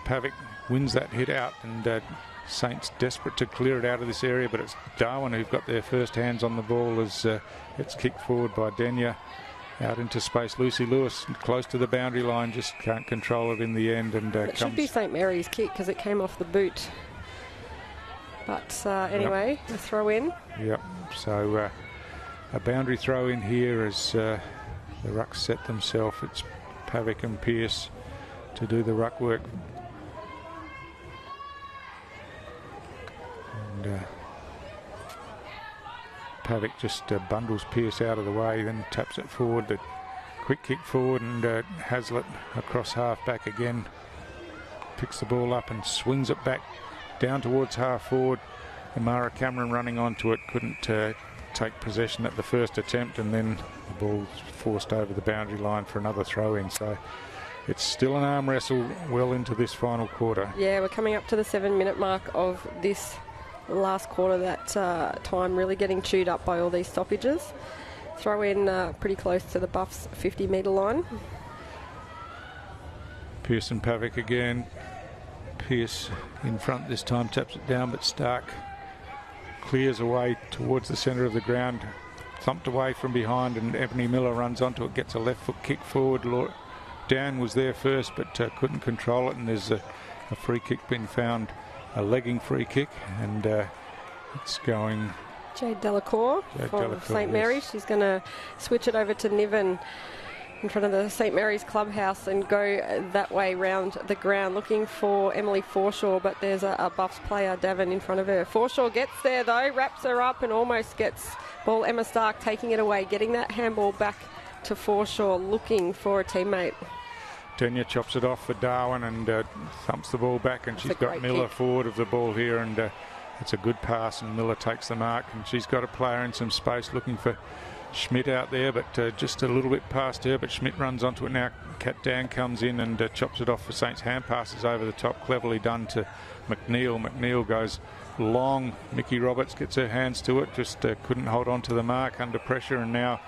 Pavic wins that hit out, and Saints desperate to clear it out of this area, but it's Darwin who've got their first hands on the ball as it's kicked forward by Denya. Out into space, Lucy Lewis close to the boundary line, just can't control it in the end, and it should be St Mary's kick because it came off the boot. But anyway, a throw in. Yep. So a boundary throw in here as the rucks set themselves. It's Pavic and Pearce to do the ruck work. And Pavic just bundles Pearce out of the way, then taps it forward. The quick kick forward, and Hazlitt across half back again. Picks the ball up and swings it back down towards half forward. Amara Cameron running onto it, couldn't take possession at the first attempt, and then the ball forced over the boundary line for another throw in. So it's still an arm wrestle well into this final quarter. Yeah, we're coming up to the 7-minute mark of this last quarter. That time really getting chewed up by all these stoppages. Throw in pretty close to the Buffs 50-metre line. Pearce and Pavic again. Pearce in front this time, taps it down, but Stark clears away towards the centre of the ground, thumped away from behind, and Ebony Miller runs onto it, gets a left foot kick forward. Dan was there first, but couldn't control it, and there's a free kick being found, a legging free kick, and it's going Jade Delacour for St Mary's. She's going to switch it over to Niven in front of the St Mary's clubhouse and go that way round the ground, looking for Emily Forshaw, but there's a Buffs player, Davin, in front of her. Forshaw gets there though, wraps her up and almost gets ball. Emma Stark taking it away, getting that handball back to Forshaw, looking for a teammate. Denya chops it off for Darwin and thumps the ball back, and she's got Miller forward of the ball here, and it's a good pass, and Miller takes the mark, and she's got a player in some space looking for Schmidt out there, but just a little bit past her, but Schmidt runs onto it now. Kat Dan comes in and chops it off for Saints. Hand passes over the top, cleverly done to McNeil. McNeil goes long. Mickey Roberts gets her hands to it, just couldn't hold on to the mark under pressure, and now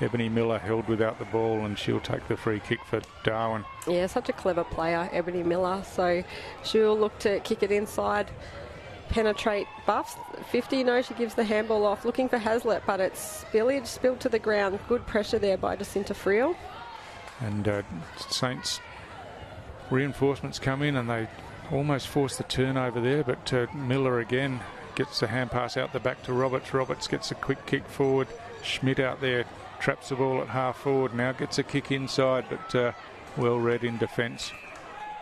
Ebony Miller held without the ball, and she'll take the free kick for Darwin. Yeah, such a clever player, Ebony Miller, so she'll look to kick it inside, penetrate Buffs 50. No, she gives the handball off, looking for Hazlitt, but it's spilled to the ground. Good pressure there by Jacinta Friel. And Saints reinforcements come in, and they almost force the turnover there, but Miller again gets the hand pass out the back to Roberts. Roberts gets a quick kick forward. Schmidt out there traps the ball at half forward, now gets a kick inside, but well read in defence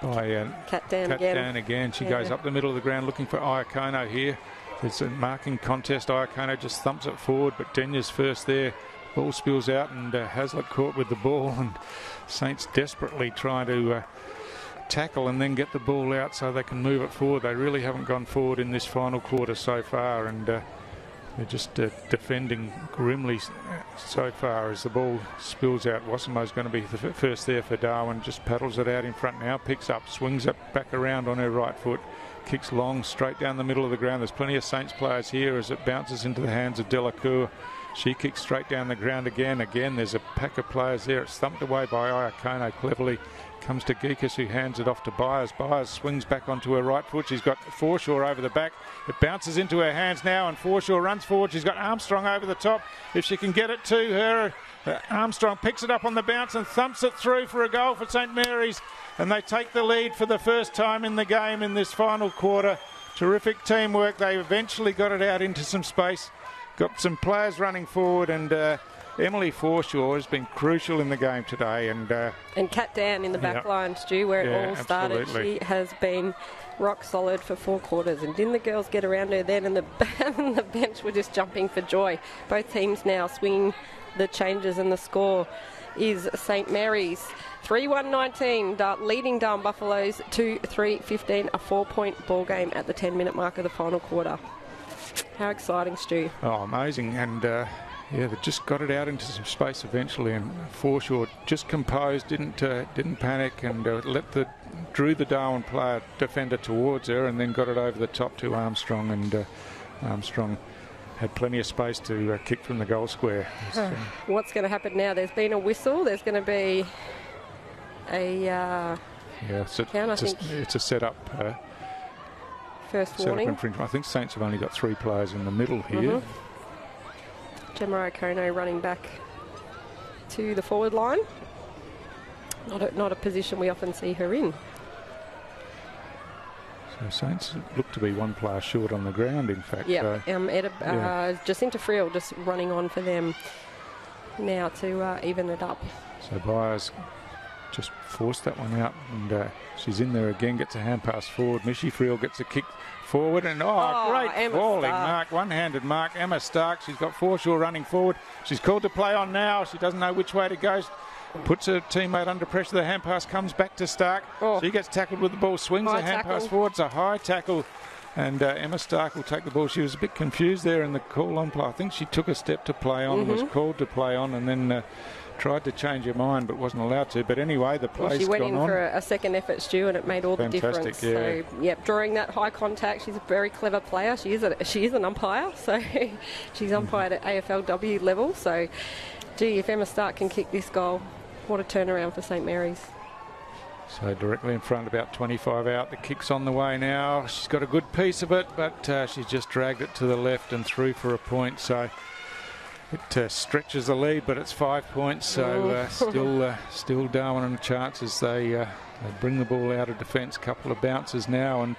by Kat Dan again. She goes up the middle of the ground looking for Iacono here. It's a marking contest. Iacono just thumps it forward, but Denya's first there. Ball spills out, and Hazlitt caught with the ball, and Saints desperately trying to tackle and then get the ball out so they can move it forward. They really haven't gone forward in this final quarter so far, and they're just defending grimly so far as the ball spills out. Wassimo's going to be the first there for Darwin. Just paddles it out in front now, picks up, swings it back around on her right foot, kicks long, straight down the middle of the ground. There's plenty of Saints players here as it bounces into the hands of Delacour. She kicks straight down the ground again. Again, there's a pack of players there. It's thumped away by Iacono cleverly. Comes to Geekus, who hands it off to Byers. Byers swings back onto her right foot. She's got Forshaw over the back. It bounces into her hands now, and Forshaw runs forward. She's got Armstrong over the top. If she can get it to her, Armstrong picks it up on the bounce and thumps it through for a goal for St Mary's. And they take the lead for the first time in the game in this final quarter. Terrific teamwork. They eventually got it out into some space. Got some players running forward, and Emily Forshaw has been crucial in the game today. And Kat Dan in the back line, Stu, where it all started. Absolutely. She has been rock solid for 4 quarters. And didn't the girls get around her then? And the bench were just jumping for joy. Both teams now swinging the changes, and the score is St Mary's 3-1-19, leading Darwin Buffaloes 2-3-15, a 4-point ball game at the 10-minute mark of the final quarter. How exciting, Stu. Oh, amazing. And they just got it out into some space eventually, and Forshaw just composed, didn't panic, and drew the Darwin player defender towards her, and then got it over the top to Armstrong, and Armstrong had plenty of space to kick from the goal square. What's going to happen now? There's been a whistle. There's going to be a count, I think. It's a set-up. First set-up warning. infringement. I think Saints have only got 3 players in the middle here. Gemma Iacono running back to the forward line. Not a position we often see her in. So Saints look to be 1 player short on the ground, in fact. Yeah, Jacinta Friel just running on for them now to even it up. So Byers just forced that one out, and she's in there again, gets a hand pass forward. Missy Friel gets a kick forward, and great Emma falling Stark. mark, one-handed mark. Emma Stark, she's got Forshaw running forward. She's called to play on now. She doesn't know which way to go. Puts her teammate under pressure. The hand pass comes back to Stark. She gets tackled with the ball, swings the hand pass forward. It's a high tackle, and Emma Stark will take the ball. She was a bit confused there in the call on play. I think she took a step to play on, was called to play on, and then tried to change her mind but wasn't allowed to. But anyway, the play's she went gone in on. for a second effort, Stu, and it made all the difference. Yeah. So, drawing that high contact. She's a very clever player. She is an umpire, so she's umpired at AFLW level. So, gee, if Emma Stark can kick this goal, what a turnaround for St Mary's. So directly in front, about 25 out. The kick's on the way now. She's got a good piece of it, but she's just dragged it to the left and through for a point. So it stretches the lead, but it's 5 points. So still Darwin on chances. They bring the ball out of defence. Couple of bounces now, and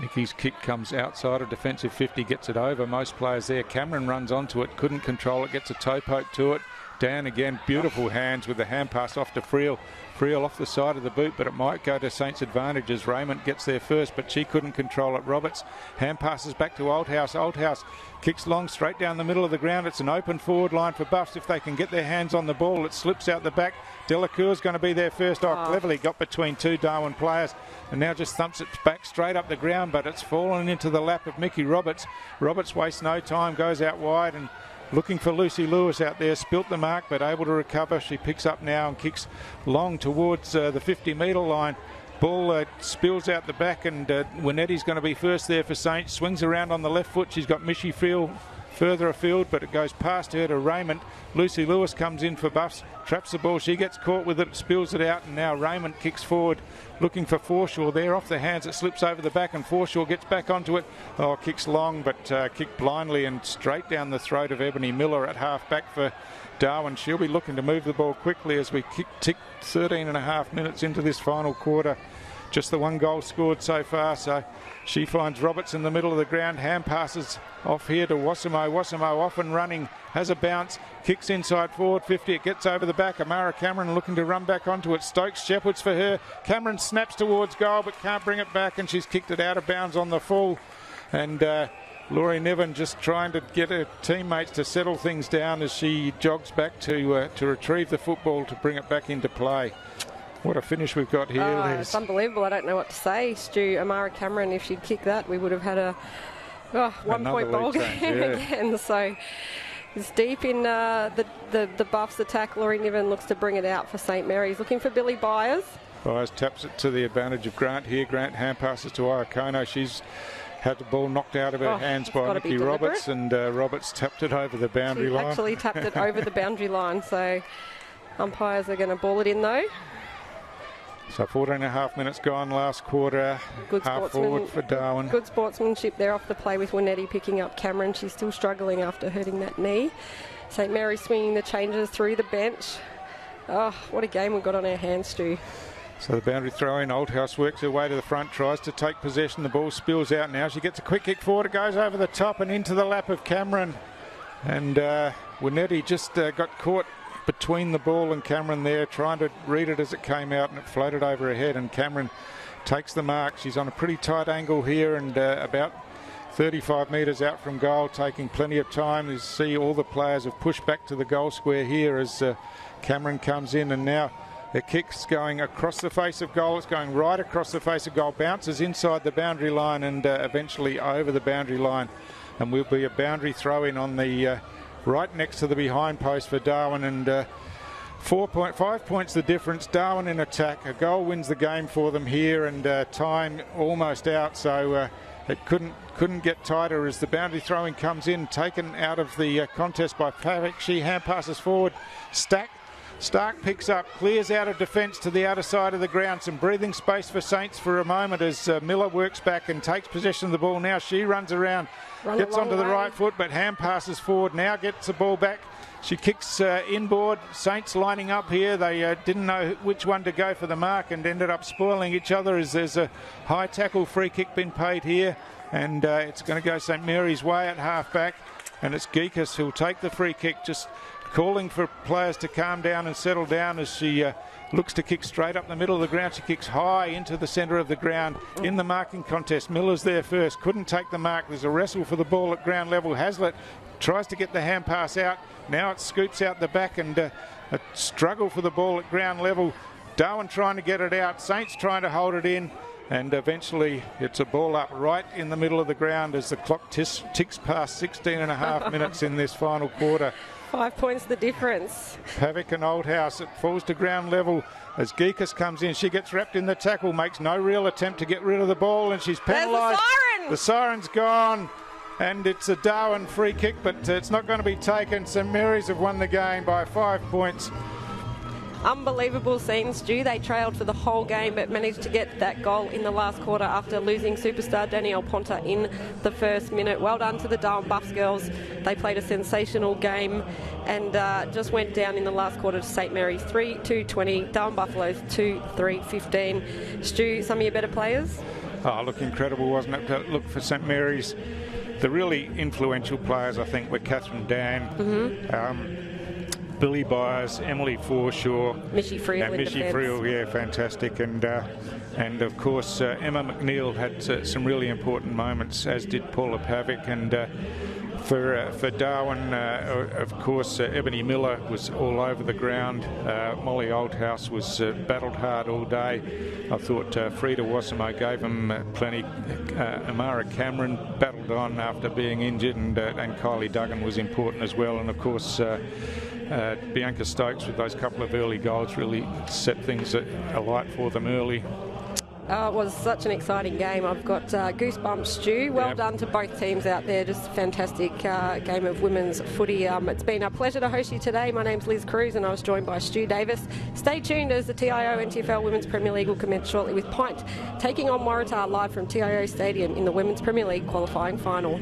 Nikki's kick comes outside of defensive 50, gets it over most players there. Cameron runs onto it, couldn't control it, gets a toe poke to it. Down again, beautiful hands with the hand pass off to Friel. Friel off the side of the boot, but it might go to Saints' advantage as Raymond gets there first, but she couldn't control it. Roberts hand passes back to Oldhouse. Oldhouse kicks long straight down the middle of the ground. It's an open forward line for Buffs. If they can get their hands on the ball, it slips out the back. Delacour's going to be there first. Cleverly got between 2 Darwin players and now just thumps it back straight up the ground, but it's fallen into the lap of Mickey Roberts. Roberts wastes no time, goes out wide and looking for Lucy Lewis out there, spilt the mark but able to recover. She picks up now and kicks long towards the 50-metre line. Ball spills out the back, and Winetti's going to be first there for Saints. Swings around on the left foot. She's got Missy Friel further afield, but it goes past her to Raymond. Lucy Lewis comes in for Buffs, traps the ball. She gets caught with it, spills it out, and now Raymond kicks forward looking for Forshaw there. Off the hands, it slips over the back, and Forshaw gets back onto it. Kicks long, but kicked blindly and straight down the throat of Ebony Miller at half back for Darwin. She'll be looking to move the ball quickly as we tick 13 and a half minutes into this final quarter. Just the 1 goal scored so far, so she finds Roberts in the middle of the ground. Hand passes off here to Wassamo. Wassamo off and running, has a bounce, kicks inside forward 50. It gets over the back. Amara Cameron looking to run back onto it. Stokes Shepherd's for her. Cameron snaps towards goal but can't bring it back, and she's kicked it out of bounds on the full. And Laurie Niven just trying to get her teammates to settle things down as she jogs back to retrieve the football to bring it back into play. What a finish we've got here, Liz. It's unbelievable. I don't know what to say, Stu. Amara Cameron, if she'd kicked that, we would have had a 1-point ball game again. So it's deep in the Buffs attack. Laurie Niven looks to bring it out for St Mary's. Looking for Billy Byers. Byers taps it to the advantage of Grant here. Grant hand passes to Iakono. She's had the ball knocked out of her hands by Nikki Roberts, and Roberts tapped it over the boundary line. Actually tapped it over the boundary line, so umpires are going to ball it in though. So 14.5 minutes gone last quarter. Good half forward for Darwin. Good sportsmanship there off the play with Winetti picking up Cameron. She's still struggling after hurting that knee. St Mary's swinging the changes through the bench. Oh, what a game we've got on our hands, Stu. So the boundary throw in. Oldhouse works her way to the front, tries to take possession. The ball spills out now. She gets a quick kick forward. It goes over the top and into the lap of Cameron. And Winetti just got caught between the ball and Cameron there, trying to read it as it came out, and it floated over her head, and Cameron takes the mark. She's on a pretty tight angle here, and about 35 metres out from goal, taking plenty of time. You see all the players have pushed back to the goal square here as Cameron comes in, and now the kick's going across the face of goal. It's going right across the face of goal, bounces inside the boundary line and eventually over the boundary line, and will be a boundary throw in on the right next to the behind post for Darwin, and 5 points the difference. Darwin in attack. A goal wins the game for them here, and time almost out, so it couldn't get tighter as the boundary throwing comes in, taken out of the contest by Pavic. She hand passes forward. Stark picks up, clears out of defence to the outer side of the ground. Some breathing space for Saints for a moment as Miller works back and takes possession of the ball. Now she runs around, gets onto the right foot, but hand passes forward. Now gets the ball back. She kicks inboard. Saints lining up here. They didn't know which one to go for the mark and ended up spoiling each other as there's a high tackle free kick been paid here. And it's going to go St Mary's way at half back. And it's Geekus who'll take the free kick, just calling for players to calm down and settle down as she looks to kick straight up the middle of the ground. She kicks high into the centre of the ground in the marking contest. Miller's there first, couldn't take the mark. There's a wrestle for the ball at ground level. Hazlitt tries to get the hand pass out. Now it scoops out the back, and a struggle for the ball at ground level. Darwin trying to get it out. Saints trying to hold it in. And eventually it's a ball up right in the middle of the ground as the clock ticks past 16.5 minutes in this final quarter. 5 points the difference. Pavic and Oldhouse. It falls to ground level as Geekus comes in. She gets wrapped in the tackle, makes no real attempt to get rid of the ball, and she's penalised. The siren's gone, and it's a Darwin free kick, but it's not going to be taken. St Mary's have won the game by 5 points. Unbelievable scenes, Stu. They trailed for the whole game but managed to get that goal in the last quarter after losing superstar Danielle Ponta in the first minute. Well done to the Darwin Buffs girls. They played a sensational game and just went down in the last quarter to St Mary's 3-2-20, Darwin Buffaloes 2-3-15. Stu, some of your better players? Oh, look, incredible, wasn't it? Look, for St Mary's, the really influential players, I think, were Catherine Dan, Billy Byers, Emily Forshaw, Missy Friel, yeah, fantastic, and of course Emma McNeil had some really important moments, as did Paula Pavic, and for Darwin, of course, Ebony Miller was all over the ground. Molly Oldhouse was battled hard all day. I thought Frida Wassamo gave him plenty. Amara Cameron battled on after being injured, and Kylie Duggan was important as well, and of course Bianca Stokes with those couple of early goals really set things alight for them early. It was such an exciting game. I've got goosebumps, Stu. Well done to both teams out there. Just a fantastic game of women's footy. It's been a pleasure to host you today. My name's Liz Cruz and I was joined by Stu Davis. Stay tuned as the TIO NTFL Women's Premier League will commence shortly with Pint taking on Waratah live from TIO Stadium in the Women's Premier League qualifying final.